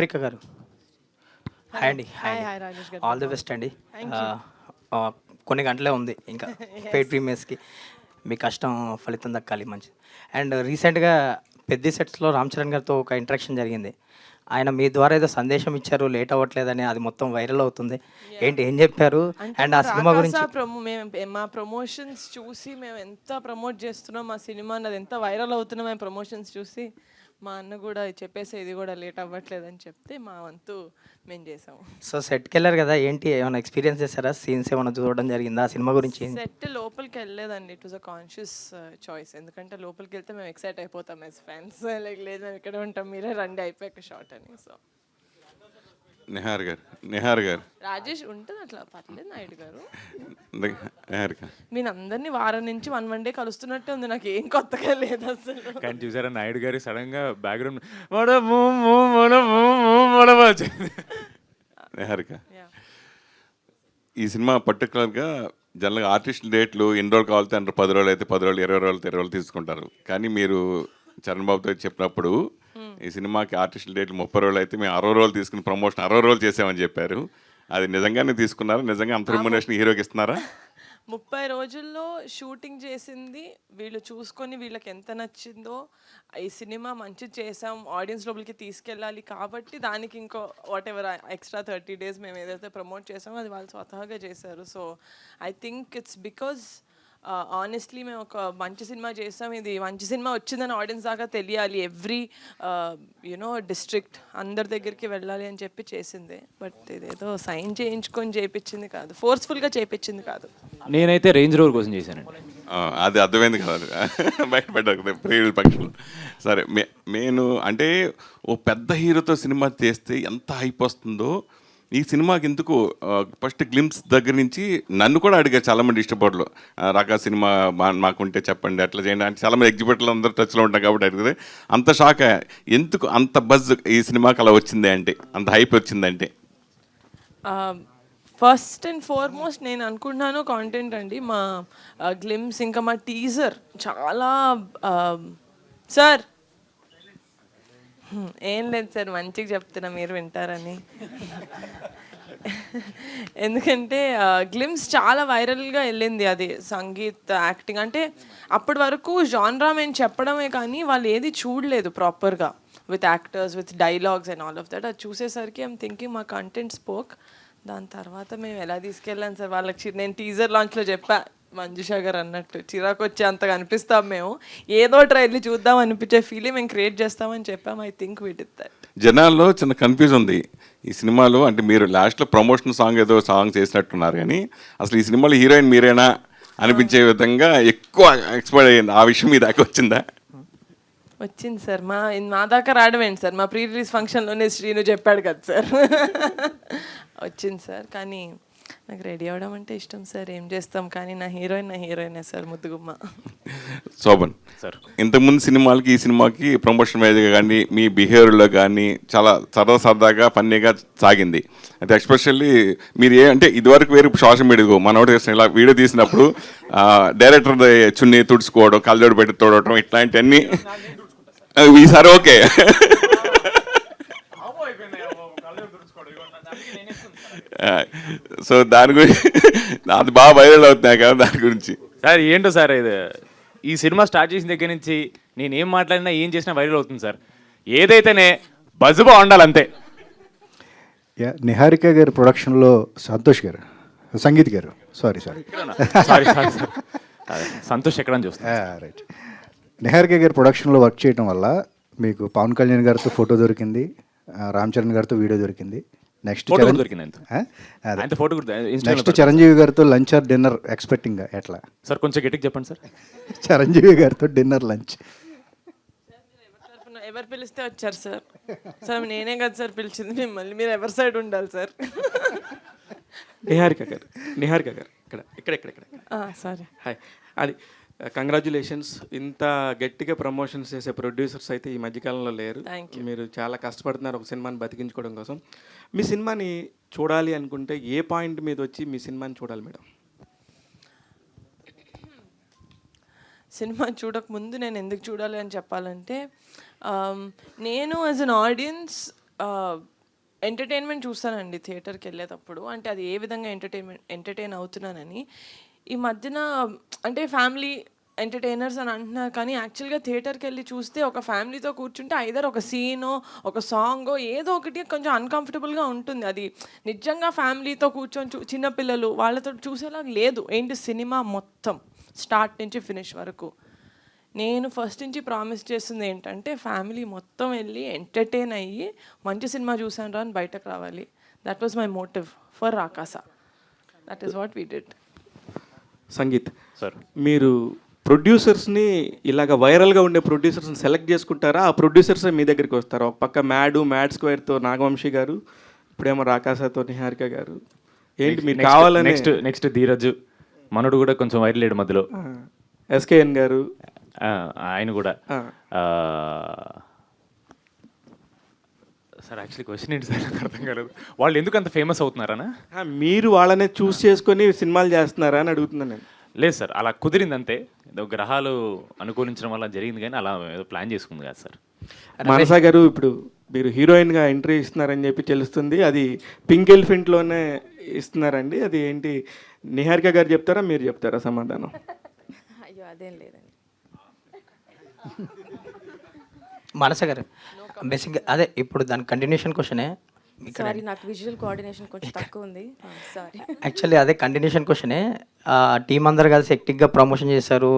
ప్రిక గారు హాయ్ అండి. Hi hi అండి. హాయ్ రాజేష్ గారు ఆల్ ది బెస్ట్ అండి. Thank you. ఆహ్, కొన్ని గంటలే ఉంది ఇంకా పెయిడ్ ప్రీమియర్స్కి. మీ కష్టం ఫలితం దక్కాలి మంచిది. అండ్ రీసెంట్గా పెద్ద సెట్స్లో రామ్ చరణ్ గారితో ఒక ఇంటరాక్షన్ జరిగింది. ఆయన మీ ద్వారా ఏదో సందేశం ఇచ్చారు, లేట్ అవ్వట్లేదని, అది మొత్తం వైరల్ అవుతుంది. ఏంటి, ఏం చెప్పారు? అంటే అండ్ మా ఆ సినిమా గురించి మా ప్రమోషన్స్ చూసి మేము ఎంత ప్రమోట్ చేస్తున్నాం మా సినిమాని, అది ఎంత వైరల్ అవుతున్నాం మేము ప్రమోషన్స్ చూసి మా అన్న కూడా చెప్పేసి ఇది కూడా లేట్ అవ్వట్లేదని చెప్తే మా వంతు మేము చేసాము. సో సెట్కి వెళ్ళారు కదా, ఏంటి ఏమైనా ఎక్స్పీరియన్స్ చేశారా? సీన్స్ ఏమైనా చూడడం జరిగిందా? ఆ సినిమా గురించి సెట్ లోపలికి వెళ్ళలేదండి. It was a conscious choice. ఎందుకంటే లోపలికి వెళ్తే మేము ఎక్సైట్ అయిపోతాం యాజ్ ఫ్యాన్స్. లైక్ లేదు మేము ఇక్కడే ఉంటాం, మీరే రండి అయిపోయాక షార్ట్ అని. సో నిహార్ గారు రాజేష్ ఉంటుంది అట్లా పర్లేదు. నాయుడు గారు నిహార్ గారు మీరు అందరినీ వారం నుంచి వన్ డే కలుస్తున్నట్టే ఉంది, నాకు ఏం కొత్తగా లేదు అసలు. కానీ చూసారా నాయుడు గారు సడన్ గా బ్యాక్గ్రౌండ్ వచ్చింది. నిహారిక Yeah. ఈ సినిమా పర్టికులర్గా జనరల్గా ఆర్టిస్ట్ డేట్లు ఎన్ని రోజులు కావాలితే అంటే 10 రోజులు అయితే 10 రోజులు, 20 రోజులు అయితే 20 రోజులు తీసుకుంటారు. కానీ మీరు చరణ్ బాబుతో చెప్పినప్పుడు ఈ సినిమాకి ఆర్టిస్ట్ డేట్లు 30 రోజులు అయితే మేము 60 రోజులు తీసుకుని ప్రమోషన్ 60 రోజులు చేసామని చెప్పారు. అది నిజంగానే తీసుకున్నారా? నిజంగా అంత రెమ్యునరేషన్ హీరోకి ఇస్తున్నారా? 30 రోజుల్లో షూటింగ్ చేసింది వీళ్ళు చూసుకొని వీళ్ళకి ఎంత నచ్చిందో, ఈ సినిమా మంచి చేసాం ఆడియన్స్ లోపలికి తీసుకెళ్ళాలి కాబట్టి దానికి ఇంకో వాట్ ఎవర్ ఎక్స్ట్రా 30 days మేము ఏదైతే ప్రమోట్ చేసామో అది వాళ్ళు స్వతహాగా చేశారు. So I think it's because honestly మేము ఒక మంచి సినిమా చేసాం, ఇది మంచి సినిమా వచ్చిందని ఆడియన్స్ దాకా తెలియాలి, ఎవ్రీ యునో డిస్ట్రిక్ట్ అందరి దగ్గరికి వెళ్ళాలి అని చెప్పి చేసిందే. బట్ ఇదేదో సైన్ చేయించుకొని చేయించింది కాదు, ఫోర్స్ఫుల్గా చేయించింది కాదు. నేనైతే రేంజ్ రోవర్ కోసం చేశానండి. అది అర్థమైంది కాదు బయటపడ్డ ప్రియుల పక్షులు. సరే నేను అంటే ఓ పెద్ద హీరోతో సినిమా చేస్తే ఎంత హైప్ వస్తుందో ఈ సినిమాకి ఎందుకు ఫస్ట్ గ్లిమ్స్ దగ్గర నుంచి నన్ను కూడా అడిగారు చాలామంది ఇష్టపడలు, రాకా సినిమా మాకుంటే చెప్పండి అట్లా చేయండి అంటే చాలామంది ఎగ్జిబిటర్లు అందరూ టచ్లో ఉంటాం కాబట్టి అడిగితే అంత షాక్ ఎందుకు అంత బజ్ ఈ సినిమాకి అలా వచ్చింది అంటే, అంత హైప్ వచ్చిందంటే. ఫస్ట్ అండ్ ఫార్మోస్ట్ నేను అనుకుంటున్నాను కాంటెంట్ అండి. మా గ్లిమ్స్ ఇంకా మా టీజర్ చాలా సార్ ఏం లేదు సార్, మంచిగా చెప్తున్నా మీరు వింటారని. ఎందుకంటే గ్లిమ్స్ చాలా వైరల్గా వెళ్ళింది. అది సంగీత్, యాక్టింగ్ అంటే అప్పటి వరకు జాన్రా మేము చెప్పడమే కానీ వాళ్ళు ఏది చూడలేదు ప్రాపర్గా, with actors, with dialogues and all of that. అది చూసేసరికి ఐమ్ థింకింగ్ మా కంటెంట్ స్పోక్. దాని తర్వాత మేము ఎలా తీసుకెళ్ళాను సార్ వాళ్ళకి, నేను టీజర్ లాంచ్లో చెప్పా మంజుషా గారు అన్నట్టు చిరాకు వచ్చి అంతగా అనిపిస్తాం మేము, ఏదో ట్రైల్ని చూద్దాం అనిపించే ఫీలింగ్ మేము క్రియేట్ చేస్తామని చెప్పాం. I think we did that. జనాల్లో చిన్న కన్ఫ్యూజ్ ఉంది ఈ సినిమాలో. అంటే మీరు లాస్ట్లో ప్రమోషన్ సాంగ్ ఏదో సాంగ్ చేసినట్టున్నారు కానీ అసలు ఈ సినిమాలో హీరోయిన్ మీరేనా అనిపించే విధంగా ఎక్కువ ఎక్స్పైర్ అయ్యింది. ఆ విషయం మీ దాకా వచ్చిందా? వచ్చింది సార్. మా దాకా రావడమేంటి సార్, మా ప్రీ రిలీజ్ ఫంక్షన్లోనే శ్రీను చెప్పాడు కదా సార్. వచ్చింది సార్. కానీ నాకు రెడీ అవ్వడం అంటే ఇష్టం సార్, ఏం చేస్తాం. కానీ నా హీరోయినే సార్, ముద్దుగుమ్మ. శోభన్ సార్, ఇంతకుముందు సినిమాలకి ఈ సినిమాకి ప్రమోషన్ వైజ్గా కానీ మీ బిహేవియర్లో కానీ చాలా సరదాగా ఫన్నీగా సాగింది. అయితే ఎస్పెషల్లీ మీరు అంటే ఇదివరకు వేరే సోషల్ మీడియా మనోడు చేసిన ఇలా వీడియో తీసినప్పుడు డైరెక్టర్ చున్నీ తుడుచుకోవడం, కళ్ళజోడు పెట్టి తోడటం ఇట్లాంటివన్నీ ఈసారి ఓకే. సో దాని గురించి అది బాగా వైరల్ అవుతున్నాయి కదా, దాని గురించి సార్ ఏంటో సార్ ఇది ఈ సినిమా స్టార్ట్ చేసిన దగ్గర నుంచి నేను ఏం మాట్లాడినా ఏం చేసినా వైరల్ అవుతుంది సార్. ఏదైతేనే బజుబా ఉండాలి అంతే. నిహారిక గారి ప్రొడక్షన్లో సంతోష్ గారు, సంగీత్ గారు, సారీ సంతోష్ ఎక్కడ చూస్తా. రైట్. నిహారిక గారి ప్రొడక్షన్లో వర్క్ చేయడం వల్ల మీకు పవన్ కళ్యాణ్ గారితో ఫోటో దొరికింది, రామ్ చరణ్ గారితో వీడియో దొరికింది, నెక్స్ట్ చిరంజీవి గారితో లంచ్ ఆర్ డిన్నర్ ఎక్స్పెక్టింగ్ ఎట్లా సార్? కొంచెం గట్టిగా చెప్పండి సార్. చిరంజీవి గారితో డిన్నర్ లంచ్ ఎవరు పిలిస్తే వచ్చారు సార్. సార్ నేనే కదా సార్ పిలిచింది మిమ్మల్ని, మీరు ఎవరి సైడ్ ఉండాలి సార్. నిహారిక గారు ఇక్కడ సారీ. హాయ్. అది కంగ్రాచులేషన్స్. ఇంత గట్టిగా ప్రమోషన్స్ చేసే ప్రొడ్యూసర్స్ అయితే ఈ మధ్యకాలంలో లేరు. మీరు చాలా కష్టపడుతున్నారు ఒక సినిమాని బతికించుకోవడం కోసం. మీ సినిమాని చూడాలి అనుకుంటే ఏ పాయింట్ మీద వచ్చి మీ సినిమాని చూడాలి మేడం? సినిమా చూడకముందు నేను ఎందుకు చూడాలి అని చెప్పాలంటే, నేను యాజ్ అన్ ఆడియన్స్ ఎంటర్టైన్మెంట్ చూస్తానండి థియేటర్కి వెళ్ళేటప్పుడు. అంటే అది ఏ విధంగా ఎంటర్టైన్ అవుతున్నానని. ఈ మధ్యన అంటే ఫ్యామిలీ ఎంటర్టైనర్స్ అని అంటున్నారు, కానీ యాక్చువల్గా థియేటర్కి వెళ్ళి చూస్తే ఒక ఫ్యామిలీతో కూర్చుంటే ఐదర్ ఒక సీనో ఒక సాంగో ఏదో ఒకటి కొంచెం అన్కంఫర్టబుల్గా ఉంటుంది. అది నిజంగా ఫ్యామిలీతో కూర్చొని చిన్నపిల్లలు వాళ్ళతో చూసేలా లేదు. ఏంటి సినిమా మొత్తం స్టార్ట్ నుంచి ఫినిష్ వరకు. నేను ఫస్ట్ నుంచి ప్రామిస్ చేస్తుంది ఏంటంటే ఫ్యామిలీ మొత్తం వెళ్ళి ఎంటర్టైన్ అయ్యి మంచి సినిమా చూసాను రా అని బయటకు రావాలి. That was my motive for Rakasa. That is what we did. Sangeet sir, మీరు ప్రొడ్యూసర్స్ని ఇలాగ వైరల్గా ఉండే ప్రొడ్యూసర్స్ని సెలెక్ట్ చేసుకుంటారా? ఆ ప్రొడ్యూసర్స్ మీ దగ్గరికి వస్తారా? ఒక పక్క మ్యాడ్ స్క్వేర్తో నాగవంశీ గారు, ఇప్పుడేమో రాకాసతో నిహారిక గారు. ఏంటి మీరు కావాలని? నెక్స్ట్ ధీరజ్ మనోడు కూడా కొంచెం వైరల్ అయ్యాడు మధ్యలో. ఎస్కేఎన్ గారు ఆయన కూడా. సార్ యాక్చువల్లీ క్వశ్చన్ ఏంటి సార్, నాకు అర్థం కాలేదు. వాళ్ళు ఎందుకు అంత ఫేమస్ అవుతున్నారనా? మీరు వాళ్ళనే చూస్ చేసుకొని సినిమాలు చేస్తున్నారా అని అడుగుతున్నాను నేను. లేదు సార్, అలా కుదిరింది అంతే. ఏదో గ్రహాలు అనుకూలించడం వల్ల జరిగింది, కానీ అలా ఏదో ప్లాన్ చేసుకుంది కాదు సార్. మానస గారు, ఇప్పుడు మీరు హీరోయిన్గా ఎంట్రీ ఇస్తున్నారని చెప్పి తెలుస్తుంది. అది పింక్ ఎలిఫెంట్లోనే ఇస్తున్నారండి. అది ఏంటి, నిహారిక గారు చెప్తారా మీరు చెప్తారా సమాధానం? అయ్యో అదేం లేదండి. మనస గారు బేసిక్గా అదే ఇప్పుడు దాని కంటిన్యూషన్ క్వశ్చనే ఇక్కడ. సారీ, నాకు విజువల్ కోఆర్డినేషన్ కొంచెం తక్కువ ఉంది. సారీ. యాక్చువల్లీ అదే కంటిన్యూషన్ క్వశ్చనే. టీం అందరు కలిసి హెక్టిక్గా ప్రమోషన్ చేశారు,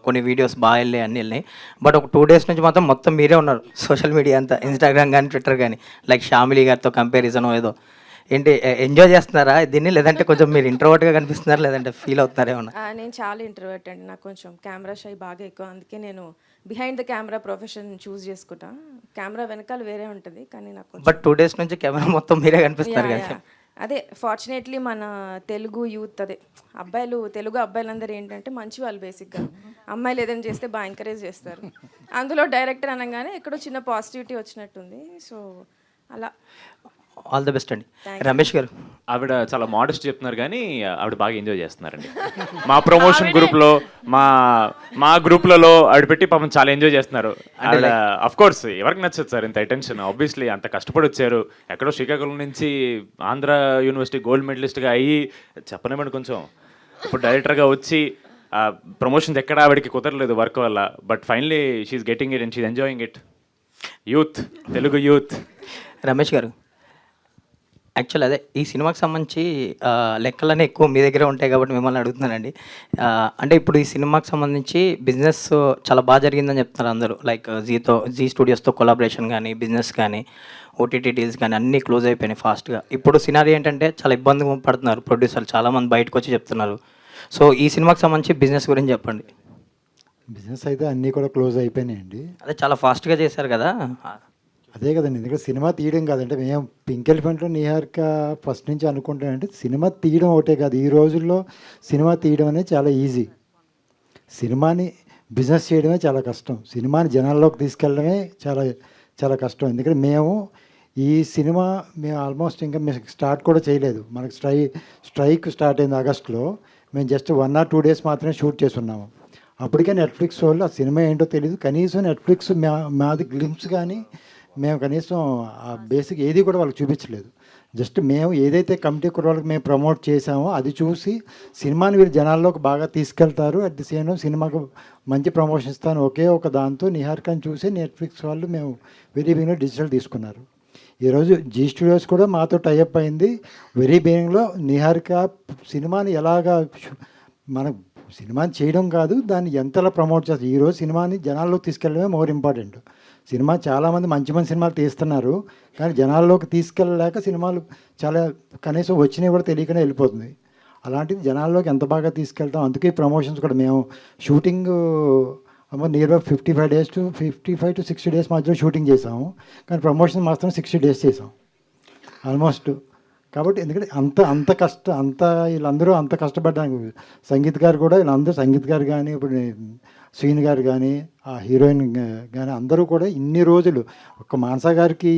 కొన్ని వీడియోస్ బాగా వెళ్ళాయి, అన్నీ వెళ్ళినాయి. బట్ ఒక 2 days నుంచి మాత్రం మొత్తం మీరే ఉన్నారు సోషల్ మీడియా అంతా, ఇన్స్టాగ్రామ్ కానీ ట్విట్టర్ కానీ. లైక్ షామిలీ గారితో కంపారిజన్ ఏదో. ఏంటి ఎంజాయ్ చేస్తున్నారా దీన్ని, లేదంటే కొంచెం మీరు ఇంట్రోవర్ట్గా కనిపిస్తున్నారా, లేదంటే ఫీల్ అవుతున్నారా ఏమన్నా? నేను చాలా ఇంట్రోవర్ట్ అండి. నాకు కొంచెం కెమెరా షై బాగా ఎక్కువ. అందుకే నేను బిహైండ్ ద కెమెరా ప్రొఫెషన్ చూస్ చేసుకుంటా. కెమెరా వెనకాల వేరే ఉంటుంది, కానీ నాకు బట్ 2 days నుంచి కెమెరా మొత్తం మీరే కనిపిస్తున్నారు కదా. అదే ఫార్చునేట్లీ మన తెలుగు యూత్, అదే అబ్బాయిలు, తెలుగు అబ్బాయిలందరూ ఏంటంటే మంచి వాళ్ళు బేసిక్గా. అమ్మాయిలు ఏదైనా చేస్తే బాగా ఎంకరేజ్ చేస్తారు. అందులో డైరెక్టర్ అనగానే ఎక్కడో చిన్న పాజిటివిటీ వచ్చినట్టుంది. సో అలా. ఆల్ ది బెస్ట్ అండి. రమేష్ గారు, ఆవిడ చాలా మోడెస్ట్ చెప్తున్నారు, కానీ ఆవిడ బాగా ఎంజాయ్ చేస్తున్నారండి. మా ప్రమోషన్ గ్రూప్లో, మా గ్రూప్లలో ఆవిడ పెట్టి పాపం చాలా ఎంజాయ్ చేస్తున్నారు. ఆవిడ అఫ్ కోర్స్ ఎవరికి నచ్చదు సార్ ఇంత అటెన్షన్. ఆబ్వియస్లీ అంత కష్టపడి వచ్చారు, ఎక్కడో శ్రీకాకుళం నుంచి ఆంధ్ర యూనివర్సిటీ గోల్డ్ మెడలిస్ట్గా అయ్యి, చెప్పనివ్వండి కొంచెం, ఇప్పుడు డైరెక్టర్గా వచ్చి ప్రమోషన్స్ ఎక్కడ ఆవిడకి కుదరలేదు వర్క్ వల్ల. But finally she's getting it and she's enjoying it. Youth, Telugu youth. Ramesh garu, actual అదే ఈ సినిమాకి సంబంధించి లెక్కలన్నీ ఎక్కువ మీ దగ్గర ఉంటాయి కాబట్టి మిమ్మల్ని అడుగుతున్నానండి. అంటే ఇప్పుడు ఈ సినిమాకి సంబంధించి బిజినెస్ చాలా బాగా జరిగిందని చెప్తున్నారు అందరూ. లైక్ జీ స్టూడియోస్తో కొలాబరేషన్ కానీ, బిజినెస్ కానీ, ఓటీటీ డీల్స్ కానీ అన్నీ క్లోజ్ అయిపోయినాయి ఫాస్ట్గా. ఇప్పుడు సినారీ ఏంటంటే చాలా ఇబ్బంది పడుతున్నారు ప్రొడ్యూసర్లు, చాలామంది బయటకు వచ్చి చెప్తున్నారు. సో ఈ సినిమాకి సంబంధించి బిజినెస్ గురించి చెప్పండి. బిజినెస్ అయితే అన్నీ కూడా క్లోజ్ అయిపోయినాయండి. అదే చాలా ఫాస్ట్గా చేశారు కదా. అదే కదండి, ఎందుకంటే సినిమా తీయడం కాదంటే మేము పింక్ ఎలిఫెంట్లో నిహారిక ఫస్ట్ నుంచి అనుకుంటానంటే సినిమా తీయడం ఒకటే కాదు, ఈ రోజుల్లో సినిమా తీయడం అనేది చాలా ఈజీ. సినిమాని బిజినెస్ చేయడమే చాలా కష్టం. సినిమాని జనాల్లోకి తీసుకెళ్ళడమే చాలా చాలా కష్టం. ఎందుకంటే మేము ఈ సినిమా ఆల్మోస్ట్ ఇంకా మేము స్టార్ట్ కూడా చేయలేదు. మనకు స్ట్రైక్ స్టార్ట్ అయింది ఆగస్టులో. మేము జస్ట్ 1 or 2 days మాత్రమే షూట్ చేస్తున్నాము. అప్పటికే నెట్ఫ్లిక్స్ వాళ్ళు ఆ సినిమా ఏంటో తెలియదు. కనీసం నెట్ఫ్లిక్స్ మాది గ్లింప్స్ కానీ మేము కనీసం ఆ బేసిక్ ఏది కూడా వాళ్ళకి చూపించలేదు. జస్ట్ మేము ఏదైతే కమిటీ వాళ్ళకి మేము ప్రమోట్ చేసామో అది చూసి సినిమాని వీళ్ళు జనాల్లోకి బాగా తీసుకెళ్తారు, అట్ ది సేమ్ టైం సినిమాకు మంచి ప్రమోషన్ ఇస్తాను ఒకే ఒక దాంతో నిహారికని చూసి నెట్ఫ్లిక్స్ వాళ్ళు మేము వెరీ బిగినింగ్లో డిజిటల్ తీసుకున్నారు. ఈరోజు జీ స్టూడియోస్ కూడా మాతో టైఅప్ అయింది. వెరీ బిగినింగ్లో నిహారిక సినిమాని ఎలాగా మనం సినిమాని చేయడం కాదు, దాన్ని ఎంతలా ప్రమోట్ చేస్తారు. ఈరోజు సినిమాని జనాల్లోకి తీసుకెళ్ళడమే మోర్ ఇంపార్టెంట్. సినిమా చాలామంది మంచి మంచి సినిమాలు తీస్తున్నారు, కానీ జనాల్లోకి తీసుకెళ్ళలేక సినిమాలు చాలా కనీసం వచ్చినవి కూడా తెలియకనే వెళ్ళిపోతుంది. అలాంటిది జనాల్లోకి ఎంత బాగా తీసుకెళ్తాం. అందుకే ప్రమోషన్స్ కూడా మేము shooting near by 55 to 60 days మధ్యలో షూటింగ్ చేసాము, కానీ ప్రమోషన్ మాత్రం 60 days చేసాం ఆల్మోస్ట్. కాబట్టి ఎందుకంటే అంత వీళ్ళందరూ అంత కష్టపడ్డానికి సంగీత్ గారు కూడా వీళ్ళందరూ, సంగీత్ గారు కానీ ఇప్పుడు శ్రీన్ గారు కానీ ఆ హీరోయిన్ కానీ అందరూ కూడా ఇన్ని రోజులు ఒక మానస గారికి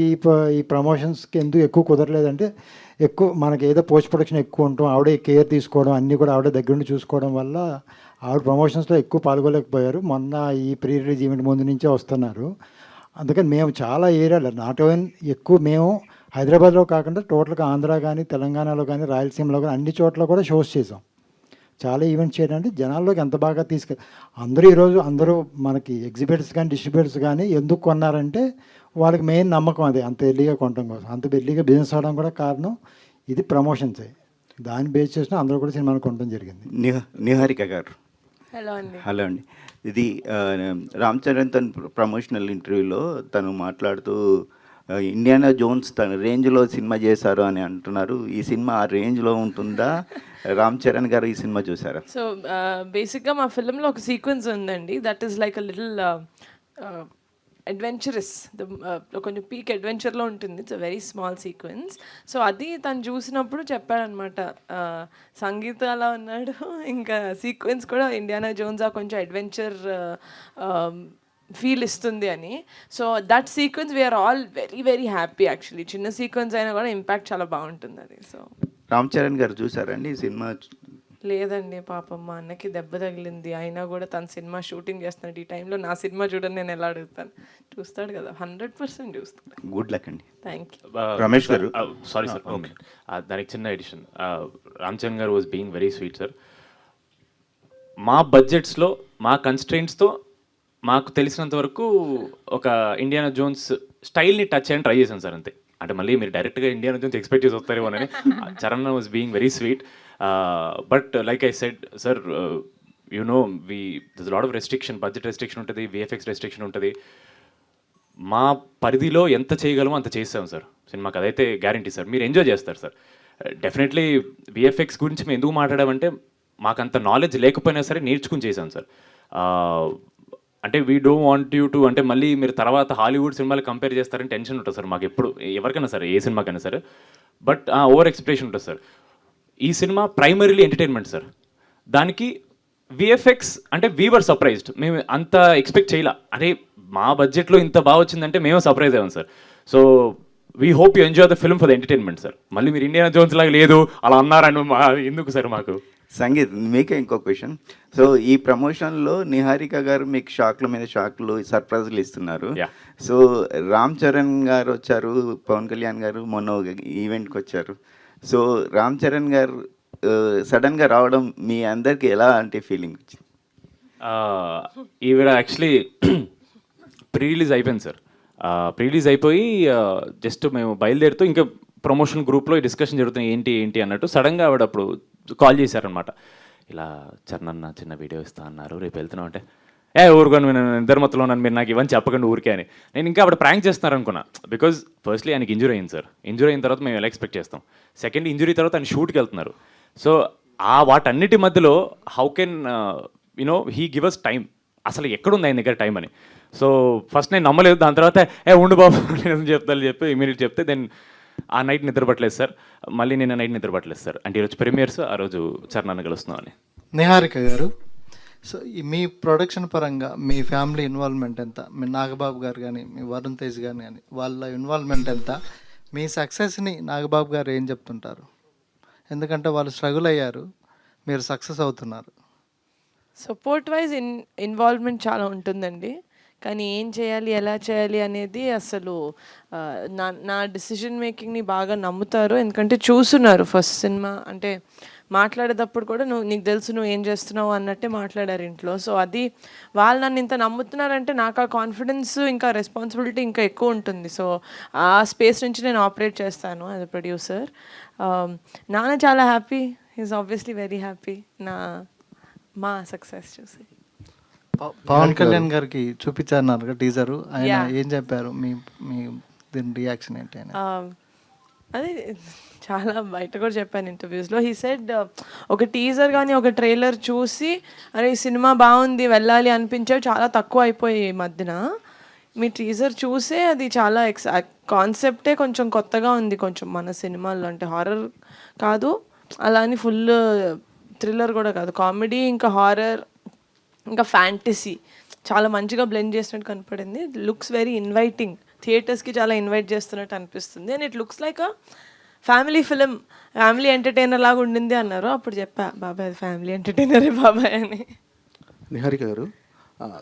ఈ ప్రమోషన్స్కి ఎందుకు ఎక్కువ కుదరలేదంటే ఎక్కువ మనకి ఏదో పోస్ట్ ప్రొడక్షన్ ఎక్కువ ఉంటాం, ఆవిడే కేర్ తీసుకోవడం అన్నీ కూడా ఆవిడే దగ్గర నుండి చూసుకోవడం వల్ల ఆవిడ ప్రమోషన్స్లో ఎక్కువ పాల్గొలేకపోయారు. మొన్న ఈ ప్రీ రిలీజ్ ఈవెంట్ ముందు నుంచే వస్తున్నారు. అందుకని మేము చాలా ఏరియాలో నాట్ ఓన్ ఎక్కువ మేము హైదరాబాద్లో కాకుండా టోటల్గా ఆంధ్ర కానీ తెలంగాణలో కానీ రాయలసీమలో కానీ అన్ని చోట్ల కూడా షోస్ చేసాం. చాలా ఈవెంట్స్ చేయడానికి జనాల్లోకి ఎంత బాగా అందరూ ఈరోజు అందరూ మనకి ఎగ్జిబిటర్స్ కానీ డిస్ట్రిబ్యూటర్స్ కానీ ఎందుకు కొన్నారంటే వాళ్ళకి మెయిన్ నమ్మకం అదే, అంత ఎర్లీగా కొనడం కోసం. అంత ఎర్లీగా బిజినెస్ అవడం కూడా కారణం ఇది ప్రమోషన్సే. దాన్ని బేస్ చేసిన అందరూ కూడా సినిమాలు కొనడం జరిగింది. నిహారిక గారు హలో అండి. హలో అండి. ఇది రామ్ చరణ్ తన ప్రమోషనల్ ఇంటర్వ్యూలో తను మాట్లాడుతూ ఇండియానా జోన్స్ తన రేంజ్లో సినిమా చేశారు అని అంటున్నారు. ఈ సినిమా ఆ రేంజ్లో ఉంటుందా? రామ్ చరణ్ గారు ఈ సినిమా చూసారా? సో బేసిక్గా మా ఫిల్మ్లో ఒక సీక్వెన్స్ ఉందండి, that is like a little adventurous, కొంచెం పీక్ అడ్వెంచర్లో ఉంటుంది. It's a very small sequence. So అది తను చూసినప్పుడు చెప్పాడనమాట, సంగీత అలా ఉన్నాడు, ఇంకా సీక్వెన్స్ కూడా ఇండియానా జోన్స్ కొంచెం అడ్వెంచర్ ఫీల్ ఇస్తుంది అని. So that sequence we are all very very happy actually. చిన్న సీక్వెన్స్ అయినా కూడా ఇంపాక్ట్ చాలా బాగుంటుంది అది. సో రామ్ చరణ్ గారు చూసారండి ఈ సినిమా? లేదండి, పాపం మా అన్నకి దెబ్బ తగిలింది, అయినా కూడా తన సినిమా షూటింగ్ చేస్తున్నాడు. ఈ టైంలో నా సినిమా చూడని నేను ఎలా అడుగుతాను? చూస్తాడు కదా, 100% చూస్తాడు. గుడ్ లక్ అండి. Thank you. రమేష్ గారు. సారీ సార్, దానికి చిన్న ఎడిషన్. రామ్ చరణ్ గారు was being very sweet sir. మా బడ్జెట్స్లో మా కన్స్ట్రెయింట్స్తో మాకు తెలిసినంత వరకు ఒక ఇండియానా జోన్స్ స్టైల్ని టచ్ చేయని ట్రై చేశాను సార్, అంతే. అంటే మళ్ళీ మీరు డైరెక్ట్గా ఇండియానా జోన్స్ ఎక్స్పెక్ట్ చేసి వస్తారేమో అని. Charan was being very sweet. But like I said sir, you know this lot of restriction, budget restriction ఉంటుంది, విఎఫ్ఎక్స్ రెస్ట్రిక్షన్ ఉంటుంది. మా పరిధిలో ఎంత చేయగలమో అంత చేస్తాం సార్ సినిమాకి, అదైతే గ్యారంటీ సార్. మీరు ఎంజాయ్ చేస్తారు సార్ డెఫినెట్లీ. విఎఫ్ఎక్స్ గురించి మేము ఎందుకు మాట్లాడామంటే మాకు అంత నాలెడ్జ్ లేకపోయినా సరే నేర్చుకుని చేశాం సార్. అంటే we don't want you to, అంటే మళ్ళీ మీరు తర్వాత హాలీవుడ్ సినిమాలు కంపేర్ చేస్తారని టెన్షన్ ఉంటుంది సార్ మాకు ఎప్పుడు, ఎవరికైనా సరే, ఏ సినిమాకైనా సరే. బట్ ఓవర్ ఎక్స్పెక్టేషన్ ఉంటుంది సార్. ఈ సినిమా ప్రైమరీలీ ఎంటర్టైన్మెంట్ సార్. దానికి విఎఫ్ఎక్స్ అంటే వీవర్ సర్ప్రైజ్డ్. మేము అంత ఎక్స్పెక్ట్ చేయలే, అరే మా బడ్జెట్లో ఇంత బాగా వచ్చిందంటే మేము సర్ప్రైజ్ అయ్యాం sir. So we hope you enjoy the film for the entertainment sir. మళ్ళీ మీరు ఇండియానా జోన్స్ లాగా లేదు అలా అన్నారని ఎందుకు సార్ మాకు. సంగీత్, మీకే ఇంకో క్వశ్చన్. సో ఈ ప్రమోషన్లో నిహారిక గారు మీకు షాక్ల మీద షాక్లు, సర్ప్రైజ్లు ఇస్తున్నారు. సో రామ్ చరణ్ గారు వచ్చారు, పవన్ కళ్యాణ్ గారు మొన్న ఈవెంట్కి వచ్చారు. సో రామ్ చరణ్ గారు సడన్గా రావడం మీ అందరికీ ఎలా అంటే ఫీలింగ్ వచ్చింది? ఈవిడ యాక్చువల్లీ ప్రీ రిలీజ్ అయిపోయింది సార్. ప్రీ రిలీజ్ అయిపోయి జస్ట్ మేము బయలుదేరుతూ ఇంకా ప్రమోషన్ గ్రూప్లో డిస్కషన్ జరుగుతుంది ఏంటి అన్నట్టు. సడన్గా ఆవిడ అప్పుడు కాల్ చేశారనమాట, ఇలా చరణ్ అన్న చిన్న వీడియో ఇస్తా అన్నారు, రేపు వెళ్తున్నాం అంటే, ఊరుకొని నేను ఇద్దరు మొత్తంలో ఉన్నాను, మీరు నాకు ఇవన్నీ చెప్పకండి ఊరికే అని. నేను ఇంకా ఆవిడ ప్రాంక్ చేస్తున్నారు అనుకున్నా. బికాజ్ ఫస్ట్లీ ఆయనకి ఇంజురీ అయింది సార్. ఇంజురీ అయిన తర్వాత మేము ఎలా ఎక్స్పెక్ట్ చేస్తాం. సెకండ్ ఇంజురీ తర్వాత ఆయన షూట్కి వెళ్తున్నారు. సో వాటన్నిటి మధ్యలో how can you know he give us time, అసలు ఎక్కడుంది ఆయన దగ్గర టైం అని. సో ఫస్ట్ నేను నమ్మలేదు. దాని తర్వాత ఉండు బాబు నేను చెప్తాను చెప్పి ఇమీడియట్ చెప్తే దెన్ ఆ నైట్ నిద్రపట్టలేదు సార్. మళ్ళీ నిన్న నైట్ నిద్రపట్టలేదు సార్. అంటే ఈరోజు ప్రీమియర్స్, ఆ రోజు చరణ్ కలుస్తున్నామని. నిహారిక గారు, సో మీ ప్రొడక్షన్ పరంగా మీ ఫ్యామిలీ ఇన్వాల్వ్మెంట్ ఎంత? మీ నాగబాబు గారు కానీ మీ వరుణ్ తేజ్ గారు కానీ వాళ్ళ ఇన్వాల్వ్మెంట్ ఎంత? మీ సక్సెస్ని నాగబాబు గారు ఏం చెప్తుంటారు? ఎందుకంటే వాళ్ళు స్ట్రగుల్ అయ్యారు, మీరు సక్సెస్ అవుతున్నారు. సపోర్ట్ వైజ్ ఇన్వాల్వ్మెంట్ చాలా ఉంటుందండి, కానీ ఏం చేయాలి ఎలా చేయాలి అనేది అసలు నా డిసిషన్ మేకింగ్ని బాగా నమ్ముతారు. ఎందుకంటే చూస్తున్నారు ఫస్ట్ సినిమా, అంటే మాట్లాడేటప్పుడు కూడా నీకు తెలుసు నువ్వు ఏం చేస్తున్నావు అన్నట్టే మాట్లాడారు ఇంట్లో. సో అది వాళ్ళు నన్ను ఇంత నమ్ముతున్నారంటే నాకు ఆ కాన్ఫిడెన్స్ ఇంకా రెస్పాన్సిబిలిటీ ఇంకా ఎక్కువ ఉంటుంది. సో ఆ స్పేస్ నుంచి నేను ఆపరేట్ చేస్తాను యాజ్ అ ప్రొడ్యూసర్. నాన్న చాలా happy, is obviously very happy మా సక్సెస్ చూసి. పవన్ కళ్యాణ్ గారికి చూపించారు టీజరు, ఆయన ఏం చెప్పారు? మీ దీని రియాక్షన్ ఏంటి? అదే చాలా బయట కూడా చెప్పాను ఇంటర్వ్యూస్లో. హీ సెడ్ ఒక టీజర్ కానీ ఒక ట్రైలర్ చూసి అరే ఈ సినిమా బాగుంది వెళ్ళాలి అనిపించేవి చాలా తక్కువ అయిపోయి ఈ మధ్యన. మీ టీజర్ చూసే అది చాలా కాన్సెప్టే కొంచెం కొత్తగా ఉంది కొంచెం మన సినిమాల్లో. అంటే హారర్ కాదు, అలా అని ఫుల్ థ్రిల్లర్ కూడా కాదు, కామెడీ ఇంకా హారర్ ఇంకా ఫ్యాంటసీ చాలా మంచిగా బ్లెండ్ చేసినట్టు కనపడింది. లుక్స్ వెరీ ఇన్వైటింగ్, థియేటర్స్కి చాలా ఇన్వైట్ చేస్తున్నట్టు అనిపిస్తుంది. And it looks like a family film, family entertainer లాగా ఉండింది అన్నారు. అప్పుడు చెప్పా బాబాయ్ అది ఫ్యామిలీ ఎంటర్టైనరే బాబాయ్ అని. నిహారిక గారు,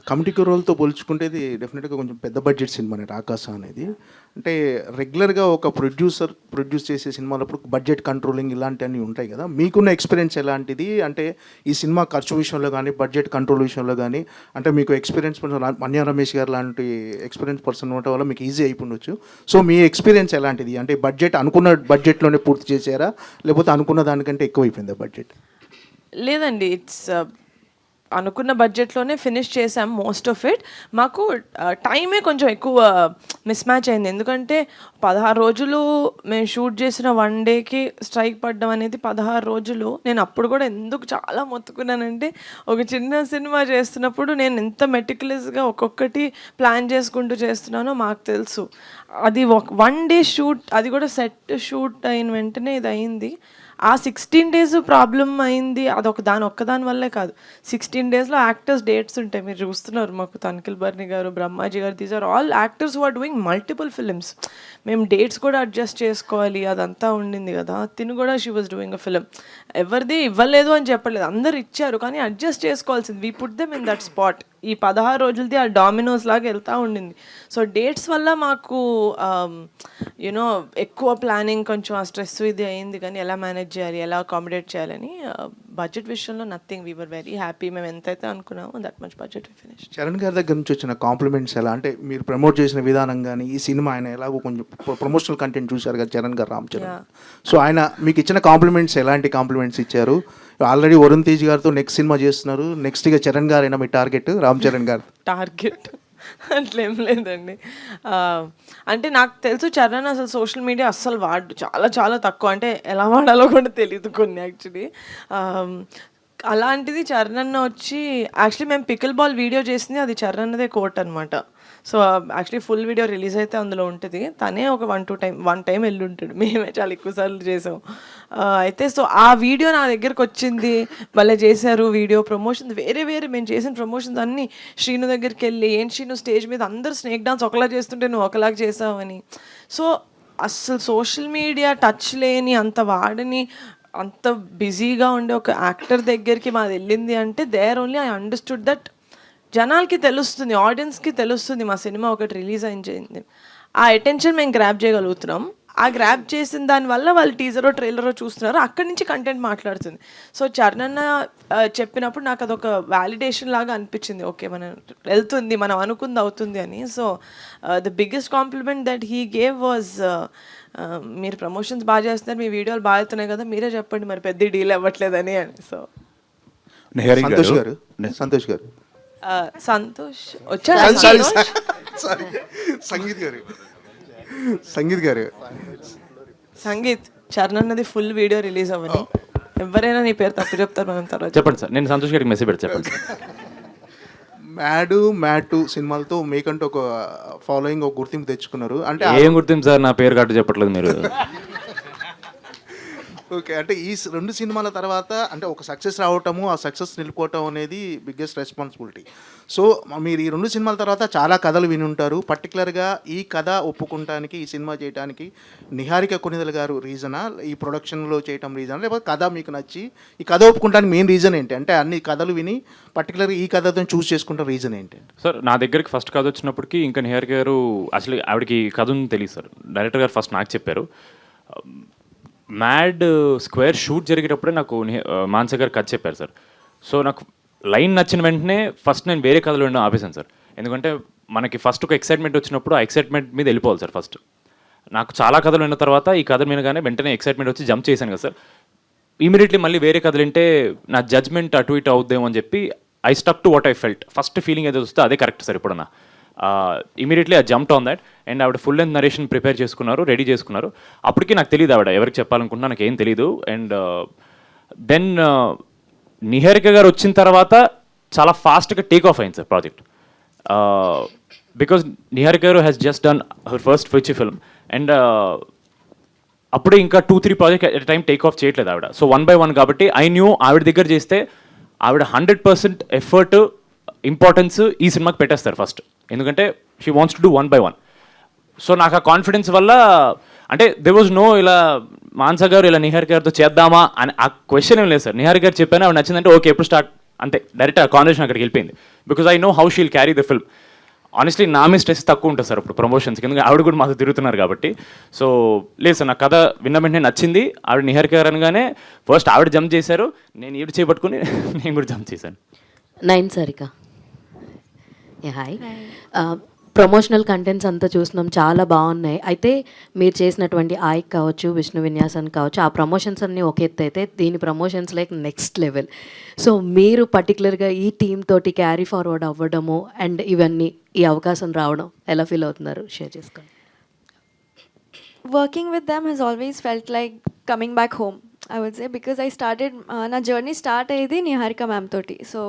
కమిటీ రోల్తో పోల్చుకుంటే ఇది డెఫినెట్గా కొంచెం పెద్ద బడ్జెట్ సినిమా రాకాస అనేది. అంటే రెగ్యులర్గా ఒక ప్రొడ్యూస్ చేసే సినిమాలప్పుడు బడ్జెట్ కంట్రోలింగ్ ఇలాంటివన్నీ ఉంటాయి కదా, మీకున్న ఎక్స్పీరియన్స్ ఎలాంటిది? అంటే ఈ సినిమా ఖర్చు విషయంలో కానీ బడ్జెట్ కంట్రోల్ విషయంలో కానీ, అంటే మీకు ఎక్స్పీరియన్స్ మన్య రమేష్ గారు లాంటి ఎక్స్పీరియన్స్ పర్సన్ ఉండటం వల్ల మీకు ఈజీ అయిపోవచ్చు. సో మీ ఎక్స్పీరియన్స్ ఎలాంటిది? అంటే బడ్జెట్ అనుకున్న బడ్జెట్లోనే పూర్తి చేశారా, లేకపోతే అనుకున్న దానికంటే ఎక్కువ అయిపోయిందా బడ్జెట్? లేదండి, ఇట్స్ అనుకున్న బడ్జెట్లోనే ఫినిష్ చేసాం మోస్ట్ ఆఫ్ ఇట్. మాకు టైమే కొంచెం ఎక్కువ మిస్ మ్యాచ్ అయింది, ఎందుకంటే 16 రోజులు మేము షూట్ చేసిన 1 డేకి స్ట్రైక్ పడ్డం అనేది 16 రోజులు. నేను అప్పుడు కూడా ఎందుకు చాలా మొత్తుకున్నానంటే, ఒక చిన్న సినిమా చేస్తున్నప్పుడు నేను ఎంత మెటిక్యులస్గా ఒక్కొక్కటి ప్లాన్ చేసుకుంటూ చేస్తున్నానో మాకు తెలుసు. అది 1 డే షూట్, అది కూడా సెట్ షూట్ అయిన వెంటనే ఇది అయింది. ఆ 16 days ప్రాబ్లం అయింది, దాని ఒక్కదాని వల్లే కాదు. 16 daysలో యాక్టర్స్ డేట్స్ ఉంటాయి, మీరు చూస్తున్నారు. మాకు తనిఖీల్ Bharani garu, Brahmaji garu, these are all actors who are doing multiple films. మేము డేట్స్ కూడా అడ్జస్ట్ చేసుకోవాలి, అదంతా ఉండింది కదా. తిను కూడా she was doing a film. ఎవరిది ఇవ్వలేదు అని చెప్పలేదు, అందరు ఇచ్చారు, కానీ అడ్జస్ట్ చేసుకోవాల్సింది. We put them in that spot. ఈ 16 రోజులది ఆ డామినోస్ లాగా వెళ్తూ ఉండింది. సో డేట్స్ వల్ల మాకు యూనో ఎక్కువ ప్లానింగ్, కొంచెం ఆ స్ట్రెస్ ఇది అయింది. కానీ ఎలా మేనేజ్ చేయాలి, ఎలా అకామిడేట్ చేయాలని బడ్జెట్ విషయంలో nothing, we were very happy. మేము ఎంతైతే అనుకున్నామో that much budget we finish. Charan గారి దగ్గర నుంచి వచ్చిన కాంప్లిమెంట్స్ ఎలా? అంటే మీరు ప్రమోట్ చేసిన విధానం కానీ, ఈ సినిమా ఆయన ఎలాగో కొంచెం ప్రమోషనల్ కంటెంట్ చూశారు కదా చరణ్ గారు, రామ్ చరణ్. సో ఆయన మీకు ఇచ్చిన కాంప్లిమెంట్స్ ఎలాంటి కాంప్లిమెంట్స్ ఇచ్చారు? ఆల్రెడీ వరుణ్ తేజ్ గారితో నెక్స్ట్ సినిమా చేస్తున్నారు, నెక్స్ట్ ఇక చరణ్ గారు అయినా మీ టార్గెట్? రామ్ చరణ్ గారు టార్గెట్ అట్లేం లేదండి. అంటే నాకు తెలుసు చరణ్ అసలు సోషల్ మీడియా అస్సలు వాడు, చాలా చాలా తక్కువ. అంటే ఎలా వాడాలో కూడా తెలియదు కొన్ని యాక్చువల్లీ. అలాంటిది చరణ్ అన్న వచ్చి, యాక్చువల్లీ మేము పికిల్ బాల్ వీడియో చేసింది అది చరణ్ అన్నదే కోట్ అనమాట. So actually full video release అయితే అందులో ఉంటుంది. తనే ఒక 1 టైం వెళ్ళి ఉంటాడు, మేమే చాలా ఎక్కువసార్లు చేసాం. అయితే సో ఆ వీడియో నా దగ్గరకు వచ్చింది, భలే చేశారు వీడియో. ప్రమోషన్స్ వేరే మేము చేసిన ప్రమోషన్స్ అన్నీ శ్రీను దగ్గరికి వెళ్ళి, ఏంటి శ్రీను స్టేజ్ మీద అందరూ స్నేక్ డాన్స్ ఒకలా చేస్తుంటే నువ్వు ఒకలాగా చేసావని. సో అస్సలు సోషల్ మీడియా టచ్ లేని, అంత వాడని, అంత బిజీగా ఉండే ఒక యాక్టర్ దగ్గరికి మాది వెళ్ళింది అంటే, there only I understood that జనాలకి తెలుస్తుంది, ఆడియన్స్కి తెలుస్తుంది మా సినిమా ఒకటి రిలీజ్ అయింది. ఆ అటెన్షన్ మేము గ్రాప్ చేయగలుగుతున్నాం. ఆ గ్రాప్ చేసిన దానివల్ల వాళ్ళు టీజరో ట్రైలరో చూస్తున్నారు, అక్కడి నుంచి కంటెంట్ మాట్లాడుతుంది. సో చరణ్ అన్న చెప్పినప్పుడు నాకు అదొక వ్యాలిడేషన్ లాగా అనిపించింది, ఓకే మనం వెళ్తుంది, మనం అనుకుంది అవుతుంది అని. So the biggest compliment that he gave was, మీరు ప్రమోషన్స్ బాగా చేస్తున్నారు, మీ వీడియోలు బాగా అవుతున్నాయి కదా, మీరే చెప్పండి మరి పెద్ద డీల్ అవ్వట్లేదని అని. సో సంతోష్ గారు సంతోష్ వచ్చారు. సంగీత్ చరణ్ అన్నది ఫుల్ వీడియో రిలీజ్ అవ్వని, ఎవరైనా నీ పేరు తప్పు చెప్తారు, మనం తర్వాత చెప్పండి సార్. నేను సంతోష్ గారికి మెసేజ్ పెట్టి చెప్పండి. మ్యాడ్ సినిమాలతో మీకంటూ ఒక ఫాలోయింగ్, ఒక గుర్తింపు తెచ్చుకున్నారు. అంటే ఏం గుర్తింపు సార్, నా పేరు కట్టు చెప్పట్లేదు మీరు. ఓకే, అంటే ఈ 2 సినిమాల తర్వాత అంటే ఒక సక్సెస్ రావటము, ఆ సక్సెస్ నిలుపుకోవటం అనేది బిగ్గెస్ట్ రెస్పాన్సిబిలిటీ. సో మీరు ఈ 2 సినిమాల తర్వాత చాలా కథలు విని ఉంటారు. పర్టికులర్గా ఈ కథ ఒప్పుకుంటానికి, ఈ సినిమా చేయడానికి నిహారిక కొనిదెల గారు రీజనా, ఈ ప్రొడక్షన్లో చేయటం రీజనా, లేకపోతే కథ మీకు నచ్చి ఈ కథ ఒప్పుకుంటానికి మెయిన్ రీజన్ ఏంటి? అంటే అన్ని కథలు విని పర్టికులర్గా ఈ కథతో చూస్ చేసుకుంటే రీజన్ ఏంటి? సార్ నా దగ్గరికి ఫస్ట్ కథ వచ్చినప్పటికీ ఇంకా నిహారిక గారు అసలు ఆవిడకి కథ ఉంది తెలియదు సార్. డైరెక్టర్ గారు ఫస్ట్ నాకు చెప్పారు. మ్యాడ్ స్క్వేర్ షూట్ జరిగేటప్పుడే నాకు మానస గారు కథ చెప్పారు సార్. సో నాకు లైన్ నచ్చిన వెంటనే ఫస్ట్ నేను వేరే కథలు వినడం ఆపేశాను సార్. ఎందుకంటే మనకి ఫస్ట్ ఒక ఎక్సైట్మెంట్ వచ్చినప్పుడు ఆ ఎక్సైట్మెంట్ మీద వెళ్ళిపోవాలి సార్. ఫస్ట్ నాకు చాలా కథలు విన్న తర్వాత ఈ కథ వినగానే వెంటనే ఎక్సైట్మెంట్ వచ్చి జంప్ చేశాను కదా సార్. ఇమీడియట్లీ మళ్ళీ వేరే కథలు వింటే నా జడ్జ్మెంట్ అటు ఇటు అవుద్దేమో అని చెప్పి I stuck to what I felt. First feeling ఏదో వస్తే అదే కరెక్ట్ సార్. ఇప్పుడన్నా immediately I jumped on that. And ఆవిడ ఫుల్ లెంత్ నరేషన్ ప్రిపేర్ చేసుకున్నారు, రెడీ చేసుకున్నారు. అప్పటికి నాకు తెలియదు ఆవిడ ఎవరికి చెప్పాలనుకుంటున్నా, నాకు ఏం తెలీదు. అండ్ దెన్ నిహారిక గారు వచ్చిన తర్వాత చాలా ఫాస్ట్గా టేక్ ఆఫ్ అయింది సార్ ప్రాజెక్ట్. బికాజ్ నిహారిక గారు has just done her first feature film. And అప్పుడే ఇంకా 2-3 project at time take off చేయట్లేదు ఆవిడ. సో 1 by 1 కాబట్టి ఐ న్యూ ఆవిడ దగ్గర చేస్తే ఆవిడ 100% ఎఫర్ట్, ఇంపార్టెన్స్ ఈ సినిమాకి పెట్టేస్తారు ఫస్ట్. ఎందుకంటే she wants to do 1 by 1. So నాకు ఆ కాన్ఫిడెన్స్ వల్ల, అంటే దే వాజ్ నో ఇలా మానస గారు ఇలా నిహారిక గారితో చేద్దామా అని ఆ క్వశ్చన్ ఏం లేదు సార్. నిహారిక గారు చెప్పాను, ఆవిడ నచ్చిందంటే ఓకే ఎప్పుడు స్టార్ట్ అంతే డైరెక్ట్ ఆ కాన్వర్సేషన్ అక్కడికి వెళ్ళిపోయింది. Because I know how she'll carry the film. Honestly నా మీద స్ట్రెస్ తక్కువ ఉంటుంది సార్ ఇప్పుడు ప్రమోషన్స్కి, ఎందుకంటే ఆవిడ కూడా మాతో తిరుగుతున్నారు కాబట్టి. సో లేదు సార్, నా కథ విన్న వెంటనే నచ్చింది. ఆవిడ నిహారిక గారు అనగానే ఫస్ట్ ఆవిడ జంప్ చేశారు, నేను ఈవిడ చేపట్టుకుని నేను కూడా జంప్ చేశాను. 9 సారిక. హాయ్. ప్రమోషనల్ కంటెంట్స్ అంతా చూస్తున్నాం, చాలా బాగున్నాయి. అయితే మీరు చేసినటువంటి ఆయక్ కావచ్చు, విష్ణు విన్యాసం కావచ్చు, ఆ ప్రమోషన్స్ అన్నీ ఒక ఎత్తు అయితే దీని promotions like next level. So మీరు పర్టికులర్గా ఈ టీమ్ తోటి క్యారీ ఫార్వర్డ్ అవ్వడము అండ్ ఇవన్నీ ఈ అవకాశం రావడం ఎలా ఫీల్ అవుతున్నారు, షేర్ చేసుకోండి. Working with them has always felt like coming back home, I would say, because I started, na journey start ayidi Niharika ma'am toti. So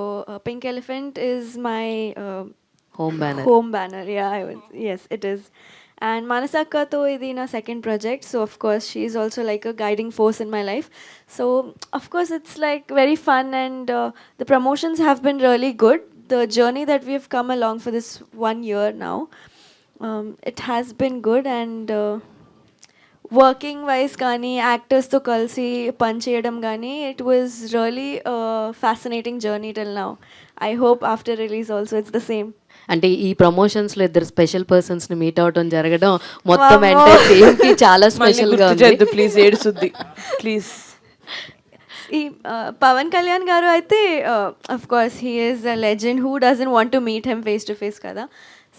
Pink Elephant is my home banner. home banner. Yeah, yes, it is. And Manasakka to idi na second project. So of course she is also like a guiding force in my life. So of course it's like very fun, and the promotions have been really good. The journey that we have come along for this 1 year now, it has been good, and working wise కానీ యాక్టర్స్తో కలిసి పనిచేయడం కానీ it was really fascinating journey till now. I hope after release also it's the same. అంటే ఈ ప్రమోషన్స్లో ఇద్దరు special పర్సన్స్ని meet అవడం జరగడం మొత్తం ఎంటైర్ టీమ్కి చాలా స్పెషల్గా ఉంది. ప్లీజ్ ఏడుస్తుంది ప్లీజ్. ఈ పవన్ కళ్యాణ్ గారు అయితే of course he is a legend, who doesn't want to meet him face to face కదా.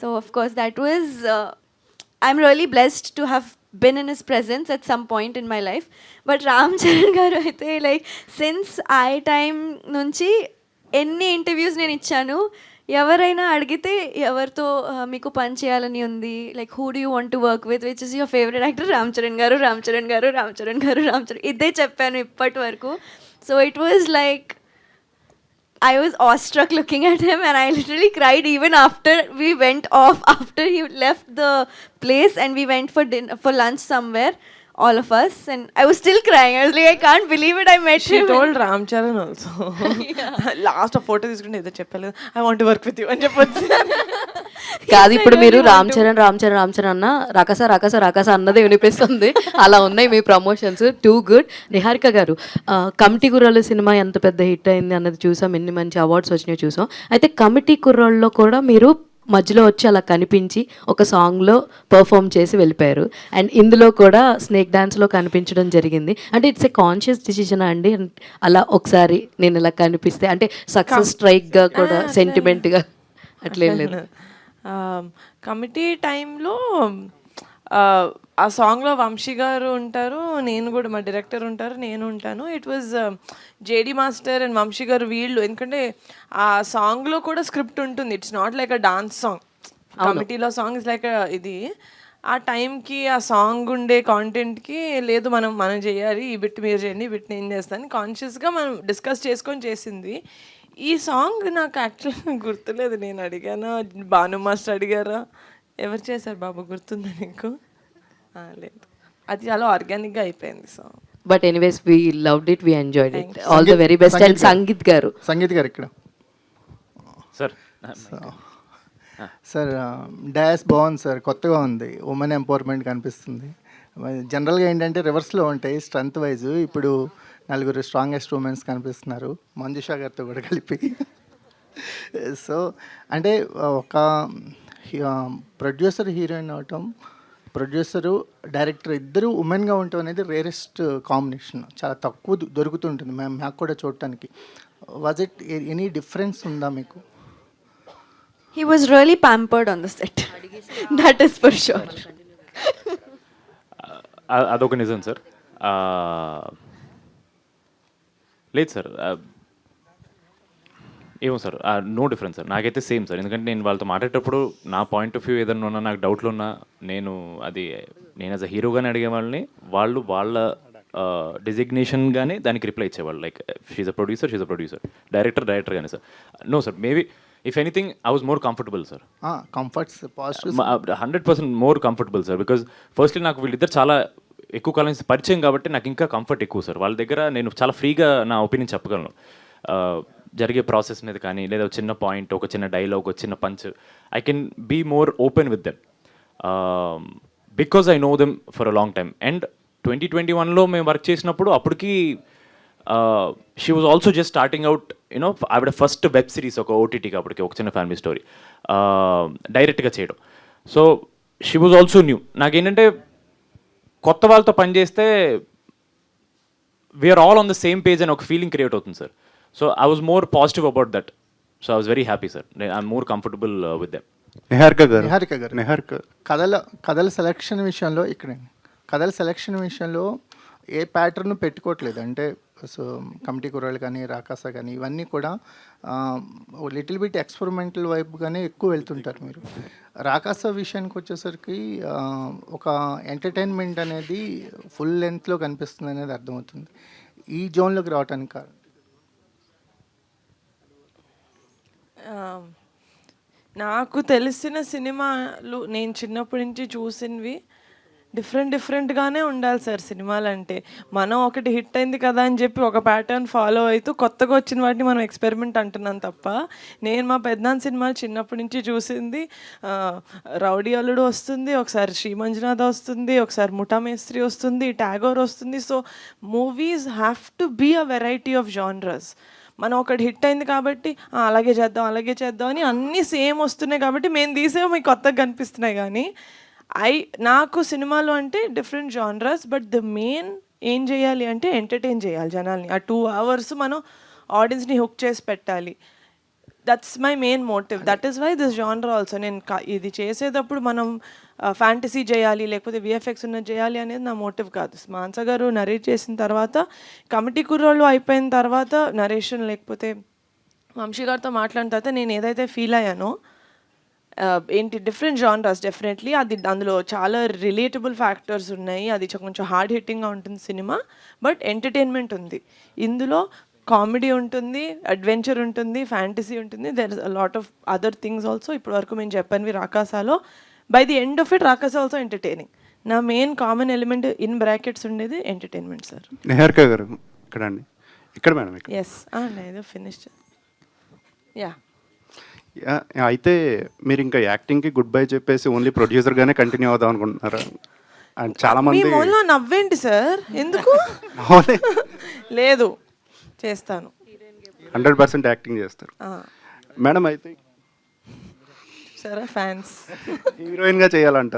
So of course that was I'm really blessed to have been in his presence at some point in my life. But Ram Charan garu aithe like since I time nunchi ఎన్ని interviews నేను ఇచ్చాను, ఎవరైనా అడిగితే ఎవరితో మీకు పని చేయాలని ఉంది, like who do you want to work with, which is your favourite actor, Ram Charan గారు, రామ్ చరణ్ గారు, రామ్ చరణ్ గారు, రామ్ చరణ్, ఇదే చెప్పాను ఇప్పటి వరకు. So it was like I was awestruck looking at him, and I literally cried even after we went off, after he left the place and we went for lunch somewhere, all of us, and I was still crying. I was like, I can't believe it, I met She him. told Ram Charan also. Last a photo తీసుకుంటే ఏదో చెప్పలేదు, I want to work with you అని చెప్పొచ్చు. కాదు, ఇప్పుడు మీరు రామ్ చరణ్ రామ్ చరణ్ రామ్ చరణ్ అన్న రకస రకస రకస అన్నదే వినిపిస్తుంది. అలా ఉన్నాయి మీ ప్రమోషన్స్, టూ గుడ్. నిహారిక గారు, కమిటీ కుర్రాళ్ళు సినిమా ఎంత పెద్ద హిట్ అయింది అన్నది చూసాం, ఎన్ని మంచి అవార్డ్స్ వచ్చినాయో చూసాం. అయితే కమిటీ కుర్రాళ్ళలో కూడా మీరు మధ్యలో వచ్చి అలా కనిపించి ఒక సాంగ్లో పర్ఫామ్ చేసి వెళ్ళిపోయారు. అండ్ ఇందులో కూడా స్నేక్ డాన్స్లో కనిపించడం జరిగింది. అంటే ఇట్స్ ఏ కాన్షియస్ డిసిజనా అండి, అలా ఒకసారి నేను ఇలా కనిపిస్తే అంటే సక్సెస్ స్ట్రైక్గా కూడా సెంటిమెంట్గా అట్లేం లేదు? కమిటీ టైంలో ఆ సాంగ్లో వంశీ గారు ఉంటారు, నేను కూడా మా డైరెక్టర్ ఉంటారు, నేను ఉంటాను. It was JD master and Vamsi garu వీళ్ళు, ఎందుకంటే ఆ సాంగ్లో కూడా స్క్రిప్ట్ ఉంటుంది. It's not like a dance song. కమిటీలో సాంగ్ ఇస్ లైక్ ఇది. ఆ టైంకి ఆ సాంగ్ ఉండే కాంటెంట్కి లేదు మనం చేయాలి, ఈ బిట్ మీరు చేయండి, ఈ బిట్ నేను చేస్తాను, కాన్షియస్గా మనం డిస్కస్ చేసుకొని చేసింది. ఈ సాంగ్ నాకు యాక్చువల్గా గుర్తులేదు, నేను అడిగానా, భాను మాస్టర్ అడిగారా, ఎవరు చేశారు బాబు, గుర్తుందా నీకు? లేదు, అది చాలా ఆర్గానిక్గా అయిపోయింది song. But anyways we loved it, we enjoyed it. All the very best. And sangeet గారు ఇక్కడ సార్. సార్ డాన్స్ బాగుంది సార్, కొత్తగా ఉంది, ఉమెన్ ఎంపవర్మెంట్ కనిపిస్తుంది. జనరల్గా ఏంటంటే రివర్స్లో ఉంటాయి స్ట్రెంత్ వైజ్. ఇప్పుడు నలుగురు స్ట్రాంగెస్ట్ ఉమెన్స్ కనిపిస్తున్నారు, మంజుషా గారితో కూడా కలిపి. సో అంటే ఒక ప్రొడ్యూసర్ హీరోయిన్ అవటం, ప్రొడ్యూసరు డైరెక్టర్ ఇద్దరు ఉమెన్గా ఉండటం అనేది రేరెస్ట్ కాంబినేషన్, చాలా తక్కువ దొరుకుతుంటుంది మాకు కూడా చూడటానికి. వాజ్ ఇట్ ఎనీ డిఫరెన్స్ ఉందా మీకు? He was really pampered on the set. That is for sure. అదొక నిజం సార్. లేదు సార్, ఏమో సార్, నో డిఫరెన్స్ సార్. నాకైతే సేమ్ సార్, ఎందుకంటే నేను వాళ్ళతో మాట్లాడేటప్పుడు నా పాయింట్ ఆఫ్ వ్యూ ఏదన్నా ఉన్నా, నాకు డౌట్లు ఉన్నా, నేను యాజ్ అ హీరోగానే అడిగే వాళ్ళని, వాళ్ళు వాళ్ళ డిజిగ్నేషన్గానే దానికి రిప్లై ఇచ్చేవాళ్ళు. Like she's a producer, director కానీ sir. No sir, maybe if anything I was more comfortable sir. Comforts 100% more comfortable sir. Because firstly నాకు వీళ్ళిద్దరు చాలా ఎక్కువ కాలం నుంచి పరిచయం కాబట్టి నాకు ఇంకా కంఫర్ట్ ఎక్కువ సార్. వాళ్ళ దగ్గర నేను చాలా ఫ్రీగా నా ఒపీనియన్ చెప్పగలను, జరిగే ప్రాసెస్ మీద కానీ, లేదా ఒక చిన్న పాయింట్, ఒక చిన్న డైలాగ్, ఒక చిన్న punch, I can be more open with them because I know them for a long time. And 2021లో మేము వర్క్ చేసినప్పుడు అప్పటికి she was also just starting out you know ఆవిడ ఫస్ట్ వెబ్ సిరీస్ ఒక ఓటీటీకి అప్పటికి ఒక చిన్న ఫ్యామిలీ స్టోరీ డైరెక్ట్గా చేయడం. So she was also new. నాకేంటంటే కొత్త వాళ్ళతో పనిచేస్తే we are all on the same page అని ఒక ఫీలింగ్ క్రియేట్ అవుతుంది sir. So I was more positive about that. So I was very happy sir. I'm more comfortable with them. Niharika గారు కథల selection విషయంలో కథల సెలక్షన్ విషయంలో ఏ ప్యాటర్న్ పెట్టుకోవట్లేదు. అంటే సో కమిటీ కుర్రాళ్ళు కానీ రాకాస కానీ ఇవన్నీ కూడా లిటిల్ బిట్ ఎక్స్పెరిమెంటల్ వైపుగానే ఎక్కువ వెళ్తుంటారు మీరు. రాకాస విషయానికి వచ్చేసరికి ఒక ఎంటర్టైన్మెంట్ అనేది ఫుల్ లెంత్లో కనిపిస్తుంది అనేది అర్థమవుతుంది. ఈ జోన్లోకి రావడానికి కారణం నాకు తెలిసిన సినిమాలు నేను చిన్నప్పటి నుంచి చూసినవి డిఫరెంట్గానే ఉండాలి సార్ సినిమాలు అంటే. మనం ఒకటి హిట్ అయింది కదా అని చెప్పి ఒక ప్యాటర్న్ ఫాలో అవుతూ కొత్తగా వచ్చిన వాటిని మనం ఎక్స్పెరిమెంట్ అంటున్నాం తప్ప, నేను మా పెద్దనాన్న సినిమాలు చిన్నప్పటి నుంచి చూసింది రౌడీ అల్లుడు వస్తుంది, ఒకసారి శ్రీ మంజునాథ వస్తుంది, ఒకసారి ముఠా మేస్త్రి వస్తుంది, టాగోర్ వస్తుంది. So movies have to be a variety of genres. మనం ఒకటి హిట్ అయింది కాబట్టి అలాగే చేద్దాం అని అన్నీ సేమ్ వస్తున్నాయి కాబట్టి మేము తీసేవి మీకు కొత్తగా కనిపిస్తున్నాయి. కానీ నాకు సినిమాలు అంటే different genres, but the main ఏం చేయాలి అంటే ఎంటర్టైన్ చేయాలి జనాల్ని. ఆ 2 hours మనం ఆడియన్స్ని హుక్ చేసి పెట్టాలి. That's my main motive. That is why this genre also. నేను ఇది చేసేటప్పుడు మనం ఫ్యాంటసీ చేయాలి లేకపోతే విఎఫ్ఎక్స్ ఉన్నది చేయాలి అనేది నా మోటివ్ కాదు. మాన్స గారు నరేట్ చేసిన తర్వాత, కమిటీ కుర్రోళ్ళు అయిపోయిన తర్వాత నరేషన్ లేకపోతే వంశీ గారితో మాట్లాడిన తర్వాత నేను ఏదైతే ఫీల్ అయ్యానో ఏంటి డిఫరెంట్ జానరస్ డెఫినెట్లీ అది అందులో చాలా రిలేటబుల్ ఫ్యాక్టర్స్ ఉన్నాయి. అది కొంచెం హార్డ్ హిట్టింగ్గా ఉంటుంది సినిమా, బట్ ఎంటర్టైన్మెంట్ ఉంది ఇందులో. కామెడీ ఉంటుంది, అడ్వెంచర్ ఉంటుంది, ఫ్యాంటసీ ఉంటుంది, there is a lot of other things also. ఇప్పటి వరకు మేము చెప్పనివి రాకాసాలో by the end of it Rakasa also entertaining. నా main common element in brackets ఉండేది ఎంటర్టైన్మెంట్ సార్. నిహారిక గారు ఇక్కడ మేడం ఎస్ ఏదో ఫినిష్ యా. అయితే మీరు ఇంకా యాక్టింగ్కి గుడ్ బై చెప్పేసి ఓన్లీ ప్రొడ్యూసర్గానే కంటిన్యూ అవుదాం అనుకుంటున్నారా? అండ్ చాలా మంది నవ్వేంటి సార్ ఎందుకు లేదు చేస్తాను 100% యాక్టింగ్ చేస్తారు మేడం. అయితే సరే ఫ్యాన్స్ హీరోయిన్గా చేయాలంట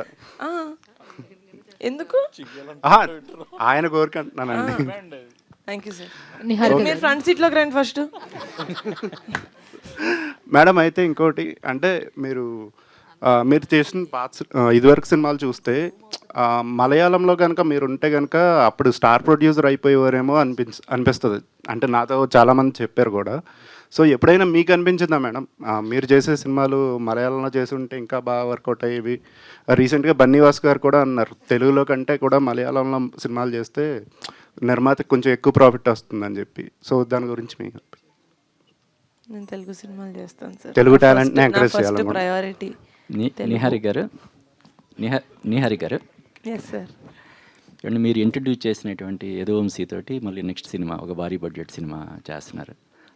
ఎందుకు ఆయన కోరిక అంటున్నానండి. Thank you sir. మీరు ఫ్రంట్ సీట్లోకి రండి ఫస్ట్. మేడం అయితే ఇంకోటి అంటే మీరు చేసిన ఇదివరకు సినిమాలు చూస్తే మలయాళంలో కనుక మీరు ఉంటే కనుక అప్పుడు స్టార్ ప్రొడ్యూసర్ అయిపోయేవారేమో అనిపిస్తుంది. అంటే నాతో చాలామంది చెప్పారు కూడా. సో ఎప్పుడైనా మీకు అనిపించిందా మేడం మీరు చేసే సినిమాలు మలయాళంలో చేసి ఉంటే ఇంకా బాగా వర్కౌట్ అయ్యేవి? రీసెంట్గా బన్నీవాస్ గారు కూడా అన్నారు తెలుగులో కంటే కూడా మలయాళంలో సినిమాలు చేస్తే నిర్మాతకి కొంచెం ఎక్కువ ప్రాఫిట్ వస్తుందని చెప్పి. సో దాని గురించి మీకు నేను తెలుగు సినిమాలు చేస్తాను సార్. తెలుగు టాలెంట్ని ఎంకరేజ్ చేయాలి. ప్రయారిటీ నిహారి గారు ఎస్ సార్. అండ్ మీరు ఇంట్రడ్యూస్ చేసినటువంటి యదువంశీతోటి మళ్ళీ నెక్స్ట్ సినిమా ఒక భారీ బడ్జెట్ సినిమా చేస్తున్నారు.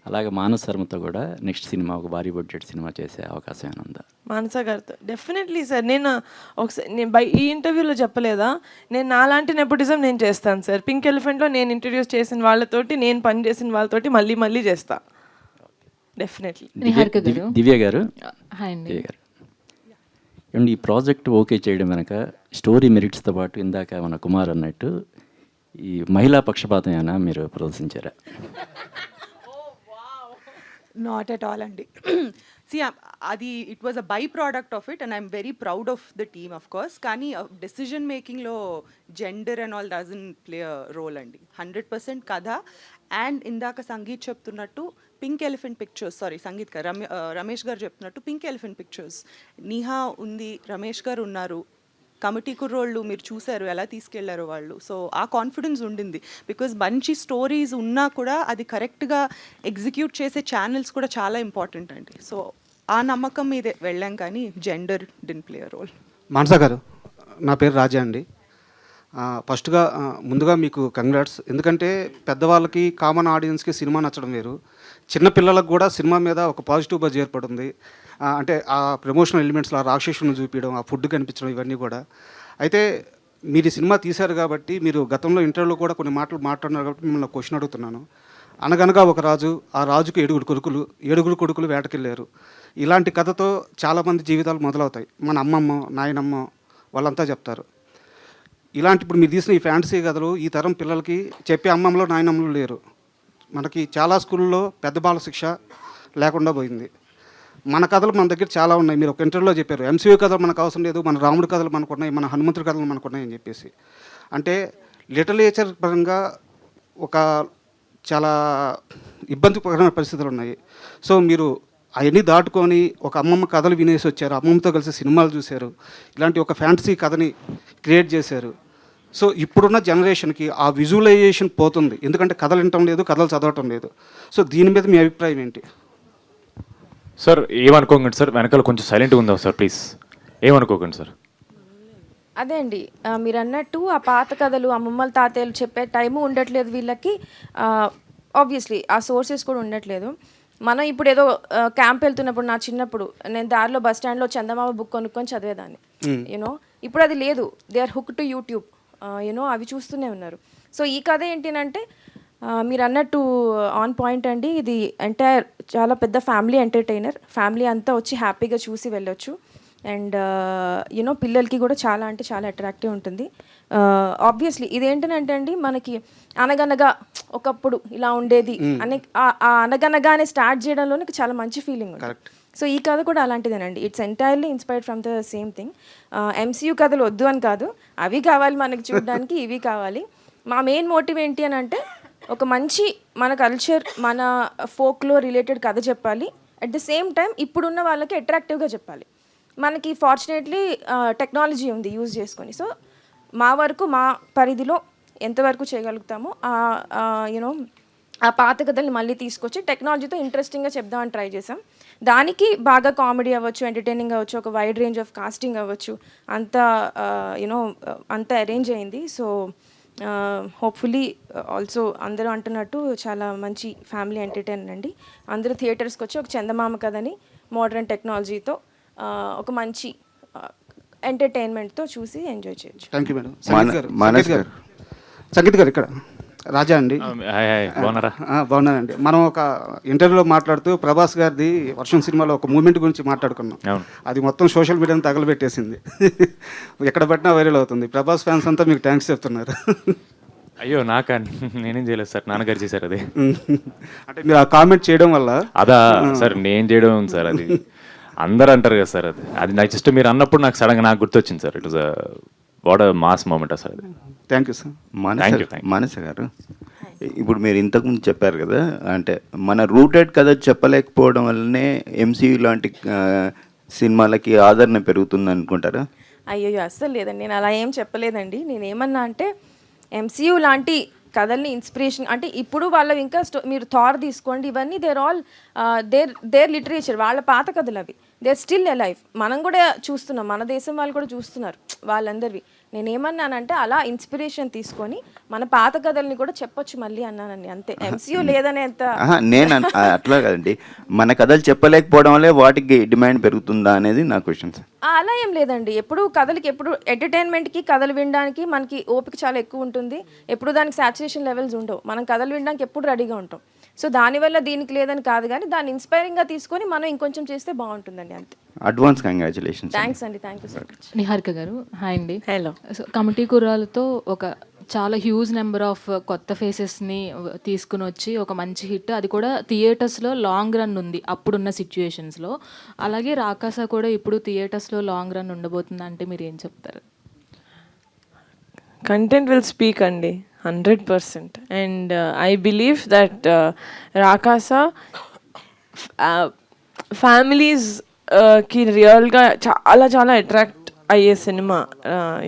అలాగే మానస శర్మతో కూడా నెక్స్ట్ సినిమా ఒక భారీ బడ్జెట్ సినిమా చేసే అవకాశం ఏమైనా ఉందా? మానస గారితో డెఫినెట్లీ సార్. నేను ఒకసారి ఈ ఇంటర్వ్యూలో చెప్పలేదా, నేను నాలాంటి నెపోటిజం నేను చేస్తాను సార్. పింక్ ఎలిఫెంట్లో నేను ఇంట్రడ్యూస్ చేసిన వాళ్ళతోటి, నేను పని చేసిన వాళ్ళతోటి మళ్ళీ చేస్తా డెఫినెట్లీ. దివ్య గారు అండ్ ఈ ప్రాజెక్ట్ ఓకే చేయడం వెనక స్టోరీ మెరిట్స్తో పాటు ఇందాక మన కుమార్ అన్నట్టు ఈ మహిళా పక్షపాతం ఏమైనా మీరు ప్రదర్శించారా? నాట్ ఎట్ ఆల్ అండి. అది it was a byproduct of it and I'm very proud of the team of course. కానీ డెసిజన్ మేకింగ్లో gender and all doesn't play a role అండి. 100% కథ. అండ్ ఇందాక సంగీత్ చెప్తున్నట్టు పింక్ ఎలిఫెంట్ పిక్చర్స్, సంగీత్ గారు రమేష్ గారు చెప్తున్నట్టు పింక్ ఎలిఫెంట్ పిక్చర్స్, నిహా ఉంది, రమేష్ గారు ఉన్నారు, కమిటీ కుర్రోళ్ళు మీరు చూశారు ఎలా తీసుకెళ్లారో వాళ్ళు. సో ఆ కాన్ఫిడెన్స్ ఉండింది. బికాజ్ మంచి స్టోరీస్ ఉన్నా కూడా అది కరెక్ట్గా ఎగ్జిక్యూట్ చేసే ఛానల్స్ కూడా చాలా ఇంపార్టెంట్ అండి. సో ఆ నమ్మకం మీదే వెళ్ళాం కానీ gender didn't play a role. Manasa గారు, నా పేరు రాజా అండి. ముందుగా మీకు కంగ్రాట్స్. ఎందుకంటే పెద్దవాళ్ళకి కామన్ ఆడియన్స్కి సినిమా నచ్చడం వేరు, చిన్నపిల్లలకు కూడా సినిమా మీద ఒక పాజిటివ్ బజ్ ఏర్పడింది. అంటే ఆ ప్రమోషనల్ ఎలిమెంట్స్లో ఆ రాక్షసుని చూపించడం, ఆ ఫుడ్ కనిపించడం, ఇవన్నీ కూడా. అయితే మీరు ఈ సినిమా తీశారు కాబట్టి, మీరు గతంలో ఇంటర్వ్యూలో కూడా కొన్ని మాటలు మాట్లాడినారు కాబట్టి మిమ్మల్ని క్వశ్చన్ అడుగుతున్నాను. అనగనగా ఒక రాజు, ఆ రాజుకు 7 కొడుకులు వేటకెళ్ళారు. ఇలాంటి కథతో చాలామంది జీవితాలు మొదలవుతాయి. మన అమ్మమ్మ, నాయనమ్మ వాళ్ళంతా చెప్తారు. ఇలాంటి ఇప్పుడు మీరు తీసిన ఈ ఫ్యాంటసీ కథలు ఈ తరం పిల్లలకి చెప్పే అమ్మమ్మలో నాయనమ్మలు లేరు. మనకి చాలా స్కూల్లో పెద్ద బాల శిక్ష లేకుండా పోయింది. మన కథలు మన దగ్గర చాలా ఉన్నాయి. మీరు ఒక ఇంటర్వ్యూలో చెప్పారు, ఎంసీయూ కథలు మనకు అవసరం లేదు, మన రాముడి కథలు మనకు ఉన్నాయి, మన హనుమంతుడి కథలు మనకు ఉన్నాయి అని చెప్పేసి. అంటే లిటరేచర్ పరంగా ఒక చాలా ఇబ్బందికరమైన పరిస్థితులు ఉన్నాయి. సో మీరు అవన్నీ దాటుకొని ఒక అమ్మమ్మ కథలు వినేసి వచ్చారు, అమ్మమ్మతో కలిసి సినిమాలు చూశారు, ఇలాంటి ఒక ఫ్యాంటసీ కథని క్రియేట్ చేశారు. సో ఇప్పుడున్న జనరేషన్కి ఆ విజువలైజేషన్ పోతుంది, ఎందుకంటే కథలు వినటం లేదు, కథలు చదవటం లేదు. సో దీని మీద మీ అభిప్రాయం ఏంటి? సార్ ఏమనుకోకండి సార్, వెనకాల కొంచెం సైలెంట్గా ఉందా సార్ ప్లీజ్, ఏమనుకోకండి సార్. అదే అండి, మీరు అన్నట్టు ఆ పాత కథలు అమ్మమ్మల తాతయ్యలు చెప్పే టైము ఉండట్లేదు వీళ్ళకి. ఆబ్వియస్లీ ఆ సోర్సెస్ కూడా ఉండట్లేదు. మనం ఇప్పుడు ఏదో క్యాంప్ వెళ్తున్నప్పుడు, నా చిన్నప్పుడు నేను దారిలో బస్ స్టాండ్లో చందమామ బుక్ కొనుక్కొని చదివేదాన్ని, యూనో. ఇప్పుడు అది లేదు, they are hook to YouTube, you know, అవి చూస్తూనే ఉన్నారు. సో ఈ కథ ఏంటంటే మీరు అన్నట్టు ఆన్ పాయింట్ అండి. ఇది ఎంటైర్ చాలా పెద్ద ఫ్యామిలీ ఎంటర్టైనర్, ఫ్యామిలీ అంతా వచ్చి హ్యాపీగా చూసి వెళ్ళొచ్చు. అండ్ యూనో పిల్లలకి కూడా చాలా అంటే చాలా అట్రాక్టివ్ ఉంటుంది. ఆబ్వియస్లీ ఇదేంటంటే అండి, మనకి అనగనగా ఒకప్పుడు ఇలా ఉండేది అని ఆ అనగనగానే స్టార్ట్ చేయడంలోనే చాలా మంచి ఫీలింగ్ ఉంటుంది. సో ఈ కథ కూడా అలాంటిదేనండి. It's entirely inspired from the same thing. MCU కథలు వద్దు అని కాదు, అవి కావాలి మనకి చూడడానికి, ఇవి కావాలి. మా మెయిన్ మోటివ్ ఏంటి అని అంటే, ఒక మంచి మన కల్చర్, మన ఫోక్లో రిలేటెడ్ కథ చెప్పాలి. అట్ ద సేమ్ టైం ఇప్పుడున్న వాళ్ళకి అట్రాక్టివ్గా చెప్పాలి. మనకి ఫార్చునేట్లీ టెక్నాలజీ ఉంది యూజ్ చేసుకొని. సో మా వరకు, మా పరిధిలో ఎంతవరకు చేయగలుగుతామో యూనో ఆ పాత కథల్ని మళ్ళీ తీసుకొచ్చి టెక్నాలజీతో ఇంట్రెస్టింగ్గా చెప్దామని ట్రై చేసాం. దానికి బాగా కామెడీ అవ్వచ్చు, ఎంటర్టైనింగ్ అవ్వచ్చు, ఒక వైడ్ రేంజ్ ఆఫ్ కాస్టింగ్ అవ్వచ్చు, అంతా యూనో అంతా అరేంజ్ అయింది. సో హోప్ఫుల్లీ ఆల్సో అందరూ అంటున్నట్టు చాలా మంచి ఫ్యామిలీ ఎంటర్టైనర్ అండి. అందరూ థియేటర్స్కి వచ్చి ఒక చందమామ కథని మోడర్న్ టెక్నాలజీతో ఒక మంచి ఎంటర్టైన్మెంట్తో చూసి ఎంజాయ్ చేయొచ్చు. Thank you madam. సంగీత్ గారు ఇక్కడ రాజా అండి. బాగున్నానండి. మనం ఒక ఇంటర్వ్యూలో మాట్లాడుతూ ప్రభాస్ గారిది వర్షం సినిమాలో ఒక మూమెంట్ గురించి మాట్లాడుకున్నాం. అది మొత్తం సోషల్ మీడియాని తగలబెట్టేసింది, ఎక్కడ పెట్టినా వైరల్ అవుతుంది. ప్రభాస్ ఫ్యాన్స్ అంతా మీకు థ్యాంక్స్ చెప్తున్నారు. అయ్యో నాకా, నేనేం చేయలేదు సార్, నాన్నగారు చేశారు అది. అంటే మీరు ఆ కామెంట్ చేయడం వల్ల అదా సార్, నేను చేయడం సార్, అది అందరూ అంటారు కదా సార్, అది నాకు జస్ట్ మీరు అన్నప్పుడు నాకు సడన్గా నాకు గుర్తొచ్చింది సార్. It was what mass moment sir అది. Thank you sir. మానస గారు, ఇప్పుడు మీరు ఇంతకుముందు చెప్పారు కదా, అంటే మన రూటెడ్ కథ చెప్పలేకపోవడం వల్లనే ఎంసీయూ లాంటి సినిమాలకి ఆదరణ పెరుగుతుంది అనుకుంటారా? అయ్యో అస్సలు లేదండి, నేను అలా ఏం చెప్పలేదండి. నేను ఏమన్నా అంటే ఎంసీయూ లాంటి కథల్ని ఇన్స్పిరేషన్ అంటే, ఇప్పుడు వాళ్ళ ఇంకా మీరు థార్ తీసుకోండి, ఇవన్నీ దేర్ ఆల్ దేర్ లిటరేచర్, వాళ్ళ పాత కథలు అవి, దేర్ స్టిల్ అలైవ్. మనం కూడా చూస్తున్నాం, మన దేశం వాళ్ళు కూడా చూస్తున్నారు వాళ్ళందరివి. నేనేమన్నానంటే అలా ఇన్స్పిరేషన్ తీసుకొని మన పాత కథల్ని కూడా చెప్పొచ్చు మళ్ళీ అన్నానండి, అంతే. ఎంసీయూ లేదనే అంత నేను అట్లా కదండి, మన కథలు చెప్పలేకపోవడం వల్లే వాటికి డిమాండ్ పెరుగుతుందా అనేది నా క్వశ్చన్ సార్. అలా ఏం లేదండి, ఎప్పుడు కథలకి, ఎప్పుడు ఎంటర్టైన్మెంట్కి కథలు వినడానికి మనకి ఓపిక చాలా ఎక్కువ ఉంటుంది. ఎప్పుడు దానికి సాచురేషన్ లెవెల్స్ ఉండవు, మనం కథలు వినడానికి ఎప్పుడు రెడీగా ఉంటాం. సో దానివల్ల దీనికి లేదని కాదు, కానీ దాన్ని ఇన్స్పైరింగ్గా తీసుకొని మనం ఇంకొంచెం చేస్తే బాగుంటుందండి, అంతే. Advance congratulations. థ్యాంక్స్ అండి, thank you so much. Niharika గారు హాయ్ అండి. హలో. సో కమిటీ కుర్రాలతో ఒక చాలా హ్యూజ్ నెంబర్ ఆఫ్ కొత్త ఫేసెస్ని తీసుకుని వచ్చి ఒక మంచి హిట్, అది కూడా థియేటర్స్లో లాంగ్ రన్ ఉంది అప్పుడున్న సిచ్యుయేషన్స్లో. అలాగే రాకాస కూడా ఇప్పుడు థియేటర్స్లో లాంగ్ రన్ ఉండబోతుంది అంటే మీరు ఏం చెప్తారు? కంటెంట్ విల్ స్పీక్ అండి, 100%. అండ్ ఐ బిలీవ్ దట్ రాకాస ఫ్యామిలీస్కి రియల్గా చాలా చాలా అట్రాక్ట్ అయ్యే సినిమా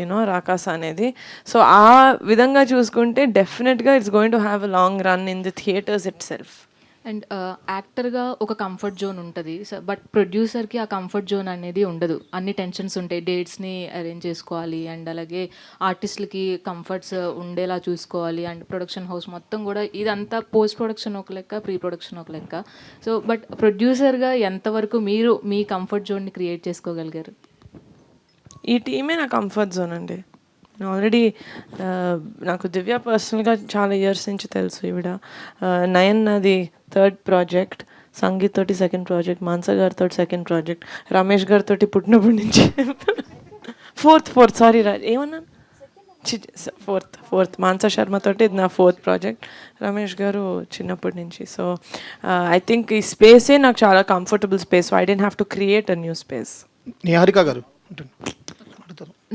యూనో రాకాస అనేది. సో ఆ విధంగా చూసుకుంటే డెఫినెట్గా it's going to have a long run in the theatres it self. And యాక్టర్గా ఒక కంఫర్ట్ జోన్ ఉంటుంది, బట్ ప్రొడ్యూసర్కి ఆ కంఫర్ట్ జోన్ అనేది ఉండదు. అన్ని టెన్షన్స్ ఉంటాయి, డేట్స్ని అరేంజ్ చేసుకోవాలి, అండ్ అలాగే ఆర్టిస్టులకి కంఫర్ట్స్ ఉండేలా చూసుకోవాలి, అండ్ ప్రొడక్షన్ హౌస్ మొత్తం కూడా ఇదంతా పోస్ట్ ప్రొడక్షన్ ఒక లెక్క, ప్రీ ప్రొడక్షన్ ఒక లెక్క. సో బట్ ప్రొడ్యూసర్గా ఎంతవరకు మీరు మీ కంఫర్ట్ జోన్ని క్రియేట్ చేసుకోగలిగారు? ఈ టీమే నా కంఫర్ట్ జోన్ అండి, ఆల్రెడీ నాకు దివ్య పర్సనల్గా చాలా ఇయర్స్ నుంచి తెలుసు. ఈవిడ నయన్ అది 3rd ప్రాజెక్ట్, సంగీత్ తోటి 2nd ప్రాజెక్ట్, మాన్సా గారితో 2nd ప్రాజెక్ట్, రమేష్ గారితో పుట్టినప్పటి నుంచి ఫోర్త్ సారీ ఏమన్నాను, ఫోర్త్ మాన్సా శర్మ తోటి ఇది నా 4th ప్రాజెక్ట్, రమేష్ గారు చిన్నప్పటి నుంచి. సో ఐ థింక్ ఈ స్పేసే నాకు చాలా comfortable space. I don't have to create a new space. Niharika గారు,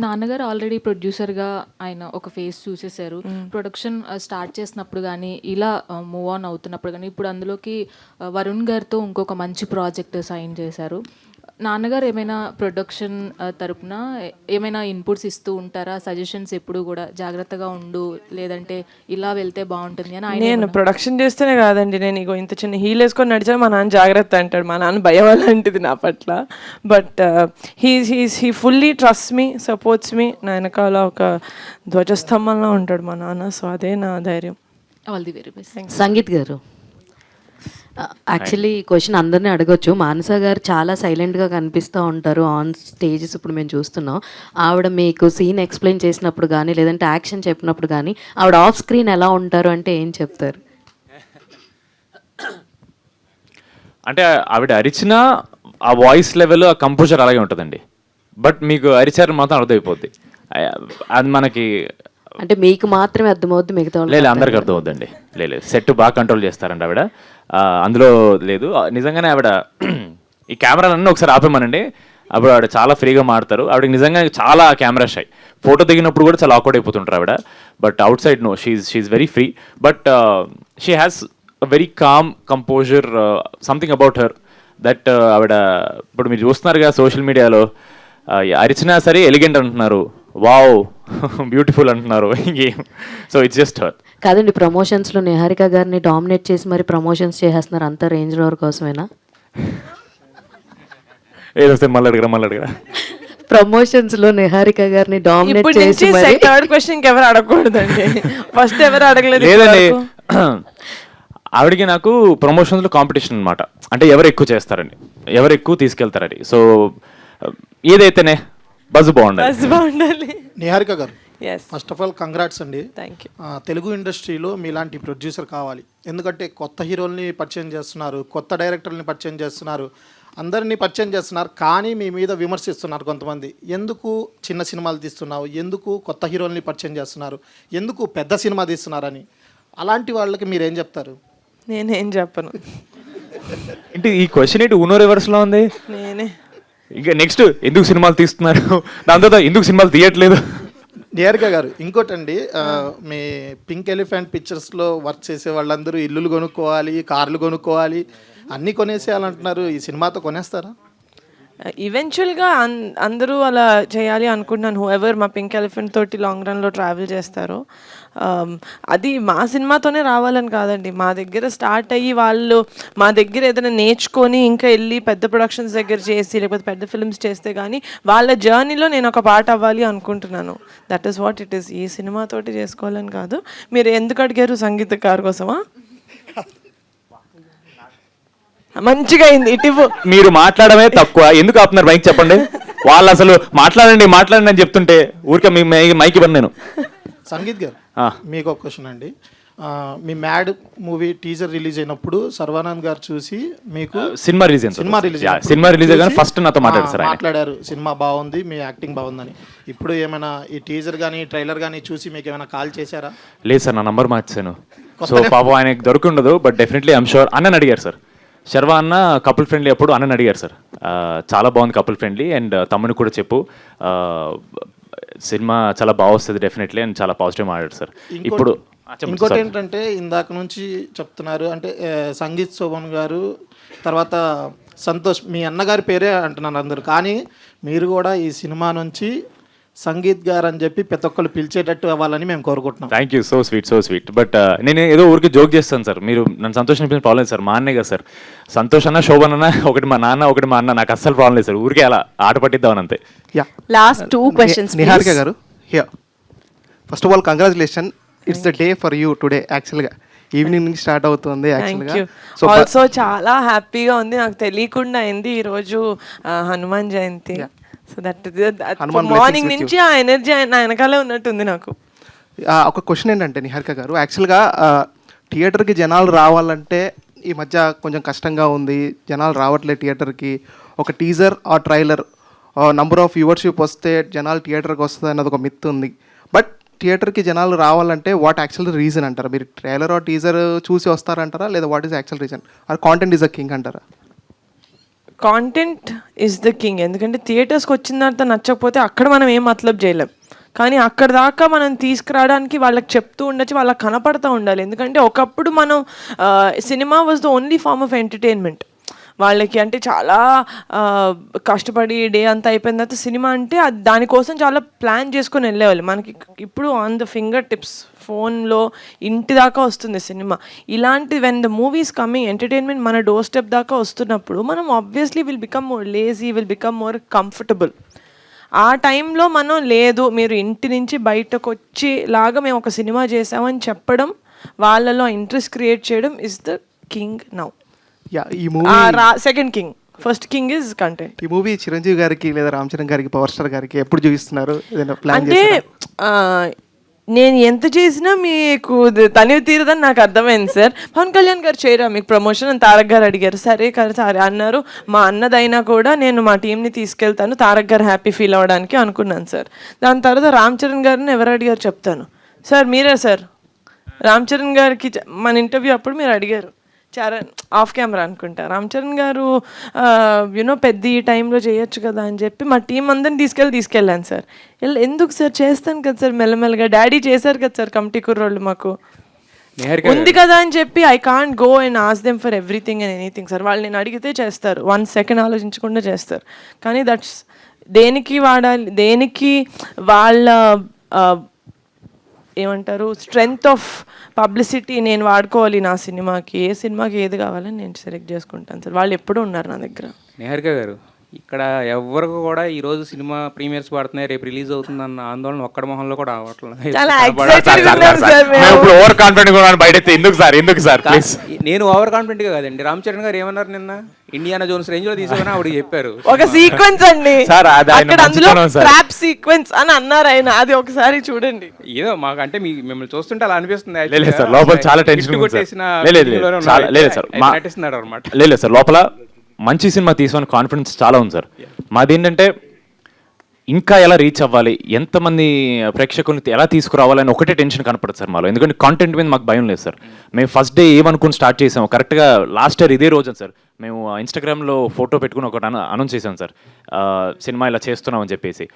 నాన్నగారు ఆల్రెడీ ప్రొడ్యూసర్గా ఆయన ఒక ఫేస్ చూసేశారు. ప్రొడక్షన్ స్టార్ట్ చేసినప్పుడు కానీ ఇలా మూవ్ ఆన్ అవుతున్నప్పుడు కానీ ఇప్పుడు అందులోకి వరుణ్ గారితో ఇంకొక మంచి ప్రాజెక్ట్ సైన్ చేశారు. నాన్నగారు ఏమైనా ప్రొడక్షన్ తరపున ఏమైనా ఇన్పుట్స్ ఇస్తూ ఉంటారా? సజెషన్స్ ఎప్పుడు కూడా జాగ్రత్తగా ఉండు, లేదంటే ఇలా వెళ్తే బాగుంటుంది అని ఆయన? నేను ప్రొడక్షన్ చేస్తేనే కాదండి, నేను ఇగో ఇంత చిన్న హీల్ వేసుకొని నడిచా మా నాన్న జాగ్రత్త అంటాడు. మా నాన్న భయం అలాంటిది నా పట్ల. But he fully trust me, supports మీ. నా వెనకాల ఒక ధ్వజస్తంభంలో ఉంటాడు మా నాన్న. సో అదే నా ధైర్యం. All the very best. Sangeet గారు, యాక్చువల్లీ ఈ క్వశ్చన్ అందరినీ అడగొచ్చు. మానస గారు చాలా సైలెంట్గా కనిపిస్తూ ఉంటారు ఆన్ స్టేజెస్. ఇప్పుడు మేము చూస్తున్నాం, ఆవిడ మీకు సీన్ ఎక్స్ప్లెయిన్ చేసినప్పుడు కానీ లేదంటే యాక్షన్ చెప్పినప్పుడు కానీ ఆవిడ ఆఫ్ స్క్రీన్ ఎలా ఉంటారు అంటే ఏం చెప్తారు? అంటే ఆవిడ అరిచిన ఆ వాయిస్ లెవెల్, ఆ కంపోజర్ అలాగే ఉంటుందండి. బట్ మీకు అరిచారు మాత్రం అర్థమైపోద్ది. అది మనకి అంటే మీకు మాత్రమే అర్థమవుద్ది, మిగతా లేదు అందరికి అర్థమవుద్దండి. లేదు సెట్ బాగా కంట్రోల్ చేస్తారండి ఆవిడ, అందులో లేదు. నిజంగానే ఆవిడ ఈ కెమెరాలన్నీ ఒకసారి ఆపేమనండి, అప్పుడు ఆవిడ చాలా ఫ్రీగా మాడతారు. ఆవిడకి నిజంగా చాలా కెమెరా షై. ఫోటో దిగినప్పుడు కూడా చాలా ఆక్వర్డ్ అయిపోతుంటారు ఆవిడ. But outside no, she's very free. But she has a very calm composure, something about her that ఆవిడ ఇప్పుడు మీరు చూస్తున్నారుగా సోషల్ మీడియాలో అరిచినా సరే ఎలిగెంట్ అంటున్నారు, వావ్ బ్యూటిఫుల్ అంటున్నారు. ఇంకేం. So it's just her. కాదండి, ప్రమోషన్స్లో నిహారిక గారిని డామినేట్ చేసి మరి ప్రమోషన్స్ చేసేస్తున్నారు, అంత రేంజ్ రోవర్ కోసమేనా? ఏదొస్తే మళ్ళీ అడగరా. ప్రమోషన్స్లో నిహారిక గారిని డామినేట్ చేసి 3rd క్వశ్చన్ ఎవరు అడగకూడదండి. ఫస్ట్ ఎవరు అడగలేదు. లేదండి, ఆవిడకి నాకు ప్రమోషన్స్లో కాంపిటీషన్ అనమాట. అంటే ఎవరు ఎక్కువ చేస్తారని, ఎవరు ఎక్కువ తీసుకెళ్తారని. సో ఏదైతేనే బజ్ బాగుండాలి. నిహారిక గారు, Yes. First of all congrats అండి. Thank you. తెలుగు ఇండస్ట్రీలో మీలాంటి ప్రొడ్యూసర్ కావాలి. ఎందుకంటే కొత్త హీరోల్ని పరిచయం చేస్తున్నారు, కొత్త డైరెక్టర్ని పరిచయం చేస్తున్నారు, అందరినీ పరిచయం చేస్తున్నారు. కానీ మీ మీద విమర్శిస్తున్నారు కొంతమంది. ఎందుకు చిన్న సినిమాలు తీస్తున్నావు, ఎందుకు కొత్త హీరోల్ని పరిచయం చేస్తున్నారు, ఎందుకు పెద్ద సినిమా తీస్తున్నారని. అలాంటి వాళ్ళకి మీరేం చెప్తారు? నేనేం చెప్పను. ఏంటి ఈ క్వశ్చన్ ఏంటి ఊనో రివర్స్లో ఉంది? నేనే ఇంకా నెక్స్ట్ ఎందుకు సినిమాలు తీస్తున్నారు, దాని తర్వాత ఎందుకు సినిమాలు తీయట్లేదు. నిహారిక గారు, ఇంకోటండి, మీ పింక్ ఎలిఫెంట్ పిక్చర్స్లో వర్క్ చేసే వాళ్ళందరూ ఇల్లులు కొనుక్కోవాలి, కార్లు కొనుక్కోవాలి, అన్నీ కొనేసేయాలంటున్నారు. ఈ సినిమాతో కొనేస్తారా? ఈవెన్చువల్గా అందరూ అలా చేయాలి అనుకుంటున్నాను. హూఎవర్ మా పింక్ ఎలిఫెంట్ తోటి లాంగ్ రన్లో ట్రావెల్ చేస్తారో అది మా సినిమాతోనే రావాలని కాదండి. మా దగ్గర స్టార్ట్ అయ్యి వాళ్ళు మా దగ్గర ఏదైనా నేర్చుకొని ఇంకా వెళ్ళి పెద్ద ప్రొడక్షన్స్ దగ్గర చేసి లేకపోతే పెద్ద ఫిల్మ్స్ చేస్తే కానీ వాళ్ళ జర్నీలో నేను ఒక పార్ట్ అవ్వాలి అనుకుంటున్నాను. That is what it is. ఈ సినిమాతోటి చేసుకోవాలని కాదు. మీరు ఎందుకు అడిగారు సంగీతకారు కోసమా? మంచిగా అయింది. ఇటు మీరు మాట్లాడమే తక్కువ, ఎందుకు ఆపుతున్నారు మైక్ చెప్పండి. వాళ్ళు అసలు మాట్లాడండి అని చెప్తుంటే ఊరికే మీ మైక్ ఇవ్వను నేను. సంగీత్ గారు, మీకు ఒక క్వశ్చన్ అండి. మీ మ్యాడ్ మూవీ టీజర్ రిలీజ్ అయినప్పుడు సర్వానంద్ గారు చూసి మీకు సినిమా రిలీజ్ కానీ ఫస్ట్ నాతో మాట్లాడారు, సినిమా బాగుంది, మీ యాక్టింగ్ బాగుందని. ఇప్పుడు ఏమైనా ఈ టీజర్ కానీ ట్రైలర్ కానీ చూసి మీకు ఏమైనా కాల్ చేశారా? లేదు సార్, నా నంబర్ మార్చాను. సో పాపం ఆయనకి దొరుకుండదు. But definitely I'm sure. అన్నని అడిగారు సార్, శర్వా అన్న కపుల్ ఫ్రెండ్లీ అప్పుడు అన్నని అడిగారు సార్, చాలా బాగుంది కపుల్ ఫ్రెండ్లీ అండ్ తమ్ముని కూడా చెప్పు, సినిమా చాలా బాగా వస్తుంది డెఫినెట్లీ అని చాలా పాజిటివ్ మాట్లాడారు సార్. ఇప్పుడు ఇంకోటి ఏంటంటే ఇందాక నుంచి చెప్తున్నారు అంటే సంగీత్ శోభన్ గారు తర్వాత సంతోష్, మీ అన్నగారి పేరే అంటున్నారు అందరు, కానీ మీరు కూడా ఈ సినిమా నుంచి సంగీత్ గారు అని చెప్పి ప్రతి ఒక్కరు పిలిచేటట్టు అవ్వాలని మేము కోరుకుంటున్నాం. Thank you, so sweet. But నేను ఏదో ఊరికి జోక్ చేస్తాను సార్, మీరు నన్ను సంతోషం అనిపించిన ప్రాబ్లం లేదు సార్. మా అన్నే కదా సార్, సంతోష్ అన్న శోభన్ అన్న ఒకటి, మా నాన్న ఒకటి, మా అన్న, నాకు అస్సలు ప్రాబ్లం లేదు సార్. ఊరికే అలా ఆట పట్టిద్దామని అంతే. లాస్ట్ 2 questions నిహారిక గారు, first of all congratulation, it's the day for you today. యాక్చువల్గా ఈవినింగ్ నుంచి స్టార్ట్ అవుతుంది. ఆల్సో చాలా హ్యాపీగా ఉంది. నాకు తెలియకుండా అయింది ఈరోజు Hanuman Jayanti. So that Hanuman morning blessings with నుంచి ఆ ఎనర్జీ నా వెనకాలే ఉన్నట్టుంది నాకు. ఒక క్వశ్చన్ ఏంటంటే నిహారిక గారు, యాక్చువల్గా థియేటర్కి జనాలు రావాలంటే ఈ మధ్య కొంచెం కష్టంగా ఉంది, జనాలు రావట్లేదు థియేటర్కి. ఒక టీజర్ ఆ ట్రైలర్ నంబర్ ఆఫ్ వ్యూవర్షిప్ వస్తే జనాలు థియేటర్కి వస్తుంది అన్నది ఒక మిత్ ఉంది. బట్ థియేటర్కి జనాలు రావాలంటే వాట్ యాక్చువల్ రీజన్ అంటారా? మీరు ట్రైలర్ ఆ టీజర్ చూసి వస్తారంటారా, లేదా what is actual reason? Or content is a king అంటారా? Content is the king. ఎందుకంటే థియేటర్స్కి వచ్చిన తర్వాత నచ్చకపోతే అక్కడ మనం ఏం మతలబ్ చేయలేం. కానీ అక్కడ దాకా మనం తీసుకురావడానికి వాళ్ళకి చెప్తూ ఉండొచ్చు, వాళ్ళకి కనపడుతూ ఉండాలి. ఎందుకంటే ఒకప్పుడు మనం cinema was the only form of entertainment వాళ్ళకి. అంటే చాలా కష్టపడి డే అంతా అయిపోయిన తర్వాత సినిమా అంటే దానికోసం చాలా ప్లాన్ చేసుకొని వెళ్ళేవాళ్ళు. మనకి ఇప్పుడు ఆన్ ద ఫింగర్ టిప్స్ ఫోన్లో ఇంటి దాకా వస్తుంది సినిమా. ఇలాంటి when the movies coming entertainment మన డోర్ స్టెప్ దాకా వస్తున్నప్పుడు మనం obviously will become more lazy, will become more comfortable. ఆ టైంలో మనం లేదు మీరు ఇంటి నుంచి బయటకు వచ్చి లాగా మేము ఒక సినిమా చేసామని చెప్పడం, వాళ్ళలో ఇంట్రెస్ట్ క్రియేట్ చేయడం ఇస్ ద కింగ్ నౌ. ఈ movie second king, first king is content. ఈ మూవీ చిరంజీవి గారికి లేదా రామ్ చరణ్ గారికి, పవర్ స్టార్ గారికి ఎప్పుడు చూపిస్తున్నారు? ఏదైనా ప్లాన్ అంటే నేను ఎంత చేసినా మీకు తనివి తీరదని నాకు అర్థమైంది సార్. పవన్ కళ్యాణ్ గారు చేయరా మీకు ప్రమోషన్ అని తారక్ గారు అడిగారు. సరే కదా సరే అన్నారు. మా అన్నదైనా కూడా నేను మా టీంని తీసుకెళ్తాను, తారక్ గారు హ్యాపీ ఫీల్ అవ్వడానికి అనుకున్నాను సార్. దాని తర్వాత రామ్ చరణ్ గారిని ఎవరు అడిగారు చెప్తాను సార్. మీరే సార్ రామ్ చరణ్ గారికి మన ఇంటర్వ్యూ అప్పుడు మీరు అడిగారు, చరణ్ ఆఫ్ కెమెరా అనుకుంటా, రామ్ చరణ్ గారు యూనో పెద్ద ఈ టైంలో చేయొచ్చు కదా అని చెప్పి మా టీం అందరిని తీసుకెళ్ళాను సార్. ఎందుకు సార్ చేస్తాను కదా సార్ మెల్లమెల్లగా, డాడీ చేశారు కదా సార్ కమిటీ కుర్రోళ్ళు మాకు ఉంది కదా అని చెప్పి I can't go and ask them for everything and anything sir. వాళ్ళు నేను అడిగితే చేస్తారు, 1 సెకండ్ ఆలోచించకుండా చేస్తారు. కానీ దట్స్ దేనికి వాడాలి, దేనికి వాళ్ళ ఏమంటారు స్ట్రెంగ్త్ ఆఫ్ పబ్లిసిటీ నేను వాడుకోవాలి నా సినిమాకి. ఏ సినిమాకి ఏది కావాలని నేను సెలెక్ట్ చేసుకుంటాను సార్. వాళ్ళు ఎప్పుడూ ఉన్నారు నా దగ్గర. నిహారిక గారు, ఇక్కడ ఎవరికి కూడా ఈ రోజు సినిమా ప్రీమియర్స్ పడుతున్నాయి, రేపు రిలీజ్ అవుతుందన్న ఆందోళన ఒక్కడ మొహంలో కూడా ఓవర్ కాన్ఫిడెంట్ బయట ఎందుకు సార్ ప్లీజ్. నేను ఓవర్ కాన్ఫిడెంట్ గా కాదండి. రామ్ చరణ్ గారు ఏమన్నారు నిన్న, ఇండియానా జోన్స్ రేంజ్ లో తీసుకుని ఆవిడ చెప్పారు ఒక సీక్వెన్స్ అండి అక్కడ, అందులో ట్రాప్ సీక్వెన్స్ అని అన్నారు ఆయన. అది ఒకసారి చూడండి. ఏదో మాకు అంటే మిమ్మల్ని చూస్తుంటే అలా అనిపిస్తుంది. లేదు సార్, లోపల చాలా టెన్షన్ నటిస్తున్నాడు అనమాట. లేదు సార్, లోపల మంచి సినిమా తీసుకుని కాన్ఫిడెన్స్ చాలా ఉంది సార్. మాది ఏంటంటే ఇంకా ఎలా రీచ్ అవ్వాలి, ఎంతమంది ప్రేక్షకుల్ని ఎలా తీసుకురావాలని ఒకటే టెన్షన్ కనపడుతుంది సార్ మాలో. ఎందుకంటే కాంటెంట్ మీద మాకు భయం లేదు సార్. మేము ఫస్ట్ డే ఏమనుకుని స్టార్ట్ చేసాము, కరెక్ట్గా లాస్ట్ ఇయర్ ఇదే రోజు సార్ మేము ఇన్స్టాగ్రామ్లో ఫోటో పెట్టుకుని ఒకటి అనౌన్స్ చేసాం సార్, సినిమా ఇలా చేస్తున్నాం అని చెప్పేసి.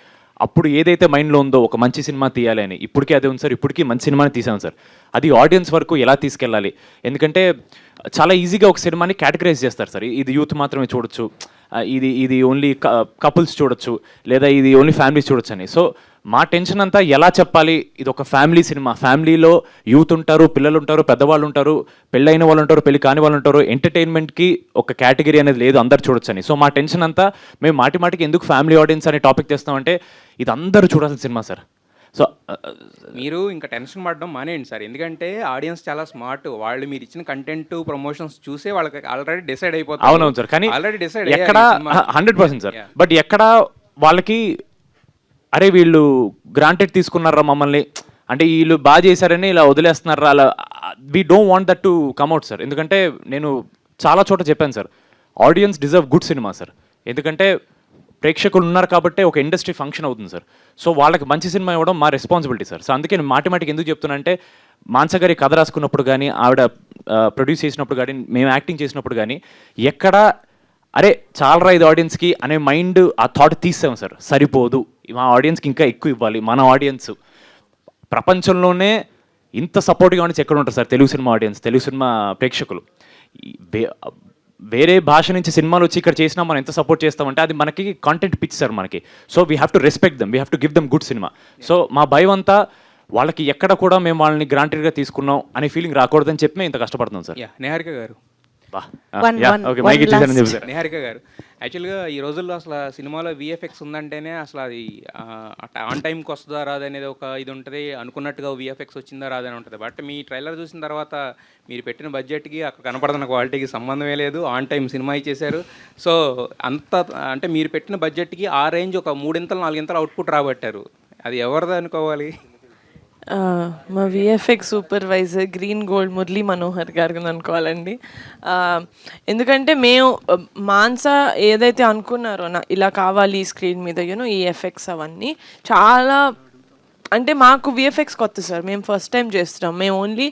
అప్పుడు ఏదైతే మైండ్లో ఉందో ఒక మంచి సినిమా తీయాలి అని, ఇప్పటికీ అదే ఉంది సార్. ఇప్పటికీ మంచి సినిమాని తీసాం సార్. అది ఆడియన్స్ వరకు ఎలా తీసుకెళ్ళాలి, ఎందుకంటే చాలా ఈజీగా ఒక సినిమాని కేటగరైజ్ చేస్తారు సార్. ఇది యూత్ మాత్రమే చూడొచ్చు, ఇది ఓన్లీ కపుల్స్ చూడొచ్చు, లేదా ఇది ఓన్లీ ఫ్యామిలీస్ చూడొచ్చు అని. సో మా టెన్షన్ అంతా ఎలా చెప్పాలి, ఇది ఒక ఫ్యామిలీ సినిమా, ఫ్యామిలీలో యూత్ ఉంటారు, పిల్లలు ఉంటారు, పెద్దవాళ్ళు ఉంటారు, పెళ్ళైన వాళ్ళు ఉంటారు, పెళ్లి కాని వాళ్ళు ఉంటారు, ఎంటర్టైన్మెంట్కి ఒక కేటగిరీ అనేది లేదు, అందరు చూడొచ్చు అని. సో మా టెన్షన్ అంతా మేము మాటికి ఎందుకు ఫ్యామిలీ ఆడియన్స్ అనే టాపిక్ తెస్తామంటే ఇది అందరూ చూడాల్సిన సినిమా సార్. సో మీరు ఇంకా టెన్షన్ పడడం మానేయండి సార్. ఎందుకంటే ఆడియన్స్ చాలా స్మార్ట్. వాళ్ళు మీరు ఇచ్చిన కంటెంట్ ప్రమోషన్స్ చూసే వాళ్ళకి ఆల్రెడీ డిసైడ్ అయిపోతారు. అవునవును సార్, కానీ ఆల్రెడీ డిసైడ్ ఎక్కడ 100% సార్. బట్ ఎక్కడ వాళ్ళకి అరే వీళ్ళు గ్రాంటెడ్ తీసుకున్నారా మమ్మల్ని, అంటే వీళ్ళు బాగా చేశారని ఇలా వదిలేస్తున్నారా, అలా we don't want that to come out sir. ఎందుకంటే నేను చాలా చోట చెప్పాను sir, audience deserve good cinema sir. ఎందుకంటే ప్రేక్షకులు ఉన్నారు కాబట్టి ఒక ఇండస్ట్రీ ఫంక్షన్ అవుతుంది సార్. సో వాళ్ళకి మంచి సినిమా ఇవ్వడం మా రెస్పాన్సిబిలిటీ సార్. సో అందుకే నేను మాటికి ఎందుకు చెప్తున్నా అంటే, మాన్స గారి కథ రాసుకున్నప్పుడు కానీ, ఆవిడ ప్రొడ్యూస్ చేసినప్పుడు కానీ, మేము యాక్టింగ్ చేసినప్పుడు కానీ ఎక్కడ అరే చాలరా ఇది ఆడియన్స్కి అనే మైండ్ ఆ థాట్ తీసాం సార్. సరిపోదు, మా ఆడియన్స్కి ఇంకా ఎక్కువ ఇవ్వాలి. మన ఆడియన్స్ ప్రపంచంలోనే ఇంత సపోర్టివ్ ఆడియన్స్ ఎక్కడ ఉంటారు sir? Telugu cinema audience, Telugu cinema ప్రేక్షకులు. వేరే భాష నుంచి సినిమాలు వచ్చి ఇక్కడ చేసినా మనం ఎంత సపోర్ట్ చేస్తామంటే అది మనకి కాంటెంట్ పిచ్ సార్ మనకి. So we have to respect them, we have to give them good cinema. So మా భయం అంతా వాళ్ళకి ఎక్కడ కూడా మేము వాళ్ళని గ్రాంటెడ్గా తీసుకున్నాం అనే ఫీలింగ్ రాకూడదని చెప్పి మేము ఇంత కష్టపడుతున్నాం సార్. నిహారిక గారు, ఓకే మైక్ ఇచ్చేసారని చెప్పారు. నిహారిక గారు, యాక్చువల్గా ఈ రోజుల్లో అసలు సినిమాలో విఎఫ్ఎక్స్ ఉందంటేనే అసలు అది ఆన్ టైంకి వస్తుందా రాదా అనేది ఒక ఇది ఉంటుంది, అనుకున్నట్టుగా విఎఫ్ఎక్స్ వచ్చిందా రాదని ఉంటుంది. బట్ మీ ట్రైలర్ చూసిన తర్వాత మీరు పెట్టిన బడ్జెట్కి అక్కడ కనపడుతున్న క్వాలిటీకి సంబంధమే లేదు, ఆన్ టైం సినిమా ఇచ్చేశారు. సో అంత అంటే మీరు పెట్టిన బడ్జెట్కి ఆ రేంజ్ ఒక 3-4 అవుట్పుట్ రాబట్టారు. అది ఎవరిది అనుకోవాలి? మా VFX supervisor green gold Murali Manohar గారికి అనుకోవాలండి. ఎందుకంటే మేము మాన్సా ఏదైతే అనుకున్నారో ఇలా కావాలి స్క్రీన్ మీద ఈ ఎఫెక్ట్స్ అవన్నీ చాలా అంటే మాకు విఎఫ్ఎక్స్ కొత్త సార్, మేము ఫస్ట్ టైం చేస్తున్నాం. మేము ఓన్లీ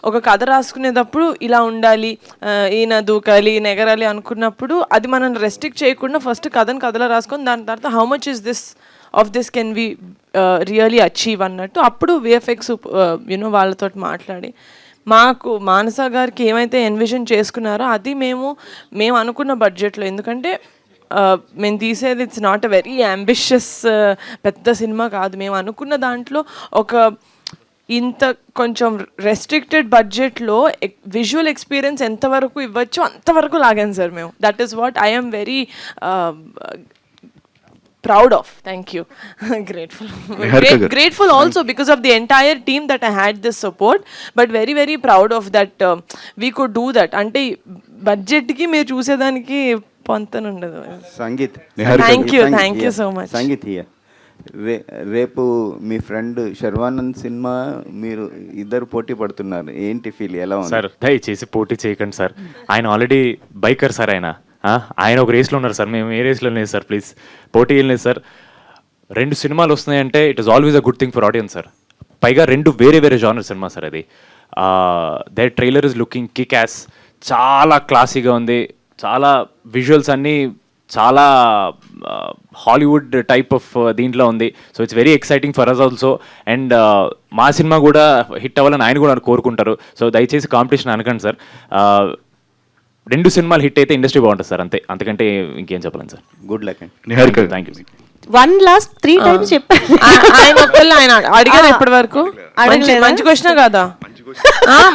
ఒక కథ రాసుకునేటప్పుడు ఇలా ఉండాలి, ఈయన దూకాలి, ఈయన ఎగరాలి అనుకున్నప్పుడు అది మనం రెస్ట్రిక్ట్ చేయకుండా ఫస్ట్ కథలో రాసుకొని దాని తర్వాత how much is this of this can we really achieve అన్నట్టు అప్పుడు విఎఫ్ఎక్స్ వాళ్ళతో మాట్లాడి మాకు మానస గారికి ఏమైతే ఎన్విజన్ చేసుకున్నారో అది మేము అనుకున్న బడ్జెట్లో, ఎందుకంటే మేము తీసేది it's not a very ambitious పెద్ద సినిమా కాదు. మేము అనుకున్న దాంట్లో ఒక ఇంత కొంచెం రెస్ట్రిక్టెడ్ బడ్జెట్లో విజువల్ ఎక్స్పీరియన్స్ ఎంతవరకు ఇవ్వచ్చు అంతవరకు లాగాను సార్ మేము. That is what I am very proud of. Thank you. Grateful also because of the entire team that I had this support, but very very proud of that we could do that. Ante budget ki meer chusedaniki pontan undadu. Sangeet, thank you so much. Sangeet రేపు మీ friend Sharwanand cinema మీరు ఇద్దరు పోటీ పడుతున్నారు, ఏంటి feel, ఎలా ఉంది sir? దయచేసి పోటీ చేయకండి సార్, ఆయన ఆల్రెడీ బైకర్ సార్, ఆయన ఒక రేస్లో ఉన్నారు సార్, మేము ఏ రేస్లో లేదు సార్, ప్లీజ్ పోటీ ఏం లేదు సార్. 2 సినిమాలు వస్తున్నాయంటే it is always a good thing for audience sir. పైగా 2 వేరే జానర్ సినిమా సార్. అది the trailer is looking kick ass, చాలా క్లాసీగా ఉంది, చాలా విజువల్స్ అన్నీ చాలా హాలీవుడ్ టైప్ ఆఫ్ దీంట్లో ఉంది. So it's very exciting for us also. And మా సినిమా కూడా హిట్ అవ్వాలని ఆయన కూడా కోరుకుంటారు. సో దయచేసి కాంపిటీషన్ అనకండి సార్. 2 సినిమాలు హిట్ అయితే ఇండస్ట్రీ బాగుంటుంది సార్, అంతే, అంతకంటే ఇంకేం చెప్పలేను సార్. గుడ్ లక్ అండి. Niharika, thank you. 1 last 3 times చెప్పారు ఆయన అడిగారు ఇప్పటి వరకు. మంచి క్వశ్చన్ కదా,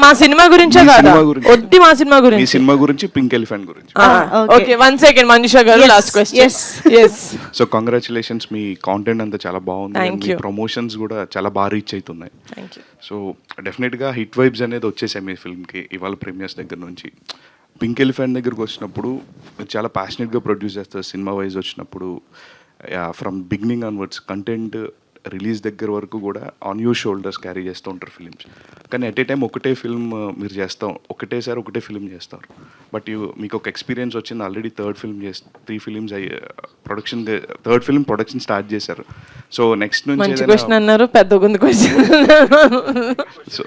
మా సినిమా గురించే కదా, వద్ది మా సినిమా గురించి, సినిమా గురించి, పింక్ ఎలిఫెంట్ గురించి. ఓకే, 1 second మనీషా గారు last question. yes so congratulations, మీ కాంటెంట్ అంతా చాలా బాగుంది, మీ ప్రమోషన్స్ కూడా చాలా బాగా రీచ్ అవుతున్నాయి. సో డెఫినెట్గా హిట్ వైబ్స్ అనేది వచ్చేసాయి మీ ఫిల్మ్కి ఇవాళ ప్రీమియర్స్ దగ్గర నుంచి. పింక్ ఎలిఫెంట్ దగ్గరకు వచ్చినప్పుడు చాలా ప్యాషనెట్గా ప్రొడ్యూస్ చేస్తారు. సినిమా వైజ్ వచ్చినప్పుడు from beginning onwards content release దగ్గర వరకు కూడా ఆన్ యూ షోల్డర్స్ క్యారీ చేస్తూ ఉంటారు ఫిలిమ్స్. కానీ ఎట్ ఏ టైం ఒకటే ఫిల్మ్ మీరు చేస్తాం, ఒకటేసారి ఒకటే ఫిల్మ్ చేస్తారు. బట్ మీకు ఒక ఎక్స్పీరియన్స్ వచ్చింది, already 3rd films production, 3rd film production start చేశారు. సో నెక్స్ట్ నుంచి క్వశ్చన్ అన్నారు, పెద్ద క్వశ్చన్ సో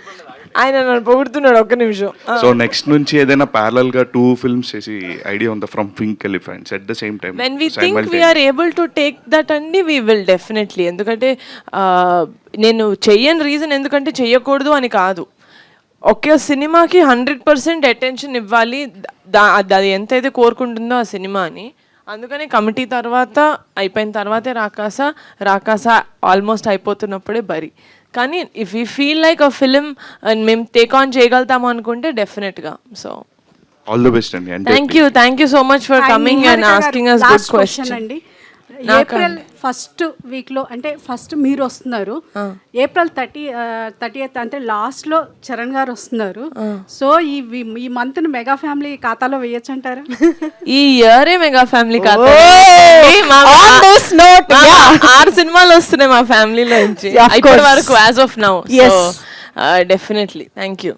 ఆయన పొగుడుతున్నాడు, ఒక్క నిమిషం. సో నెక్స్ట్ నుంచి ఏదైనా ప్యారలల్ గా 2 ఫిల్మ్స్ చేసి ఐడియా ఉందా from Pink Elephants at the same time? When we think we are able to take that అండి, వి విల్ డెఫినెట్లీ. ఎందుకంటే నేను చెయ్యని రీజన్ ఎందుకంటే చెయ్యకూడదు అని కాదు, ఒకే సినిమాకి 100% అటెన్షన్ ఇవ్వాలి, అది ఎంతైతే కోరుకుంటుందో ఆ సినిమా అని. అందుకని కమిటీ తర్వాత అయిపోయిన తర్వాతే రాకాస ఆల్మోస్ట్ అయిపోతున్నప్పుడే బరి. కానీ if you feel like a film మేము టేక్ ఆన్ చేయగలుగుతాము అనుకుంటే డెఫినెట్గా. సో ఆల్ ది బెస్ట్ అండి. Thank you so much for coming and asking us good questions అండి. ఏప్రిల్ ఫస్ట్ వీక్లో అంటే ఫస్ట్ మీరు వస్తున్నారు, ఏప్రిల్ 30th అంటే లాస్ట్లో చరణ్ గారు వస్తున్నారు. సో ఈ మంత్ మెగా ఫ్యామిలీ ఖాతాలో వేయచ్చు అంటారా? ఈ ఇయరే మెగా ఫ్యామిలీ ఖాతా 6 సినిమాలు వస్తున్నాయి మా ఫ్యామిలీలో నుంచి ఇప్పటి వరకు as of now. Definitely thank you.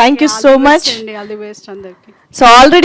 Thank you so much. All the best అందరికి. So already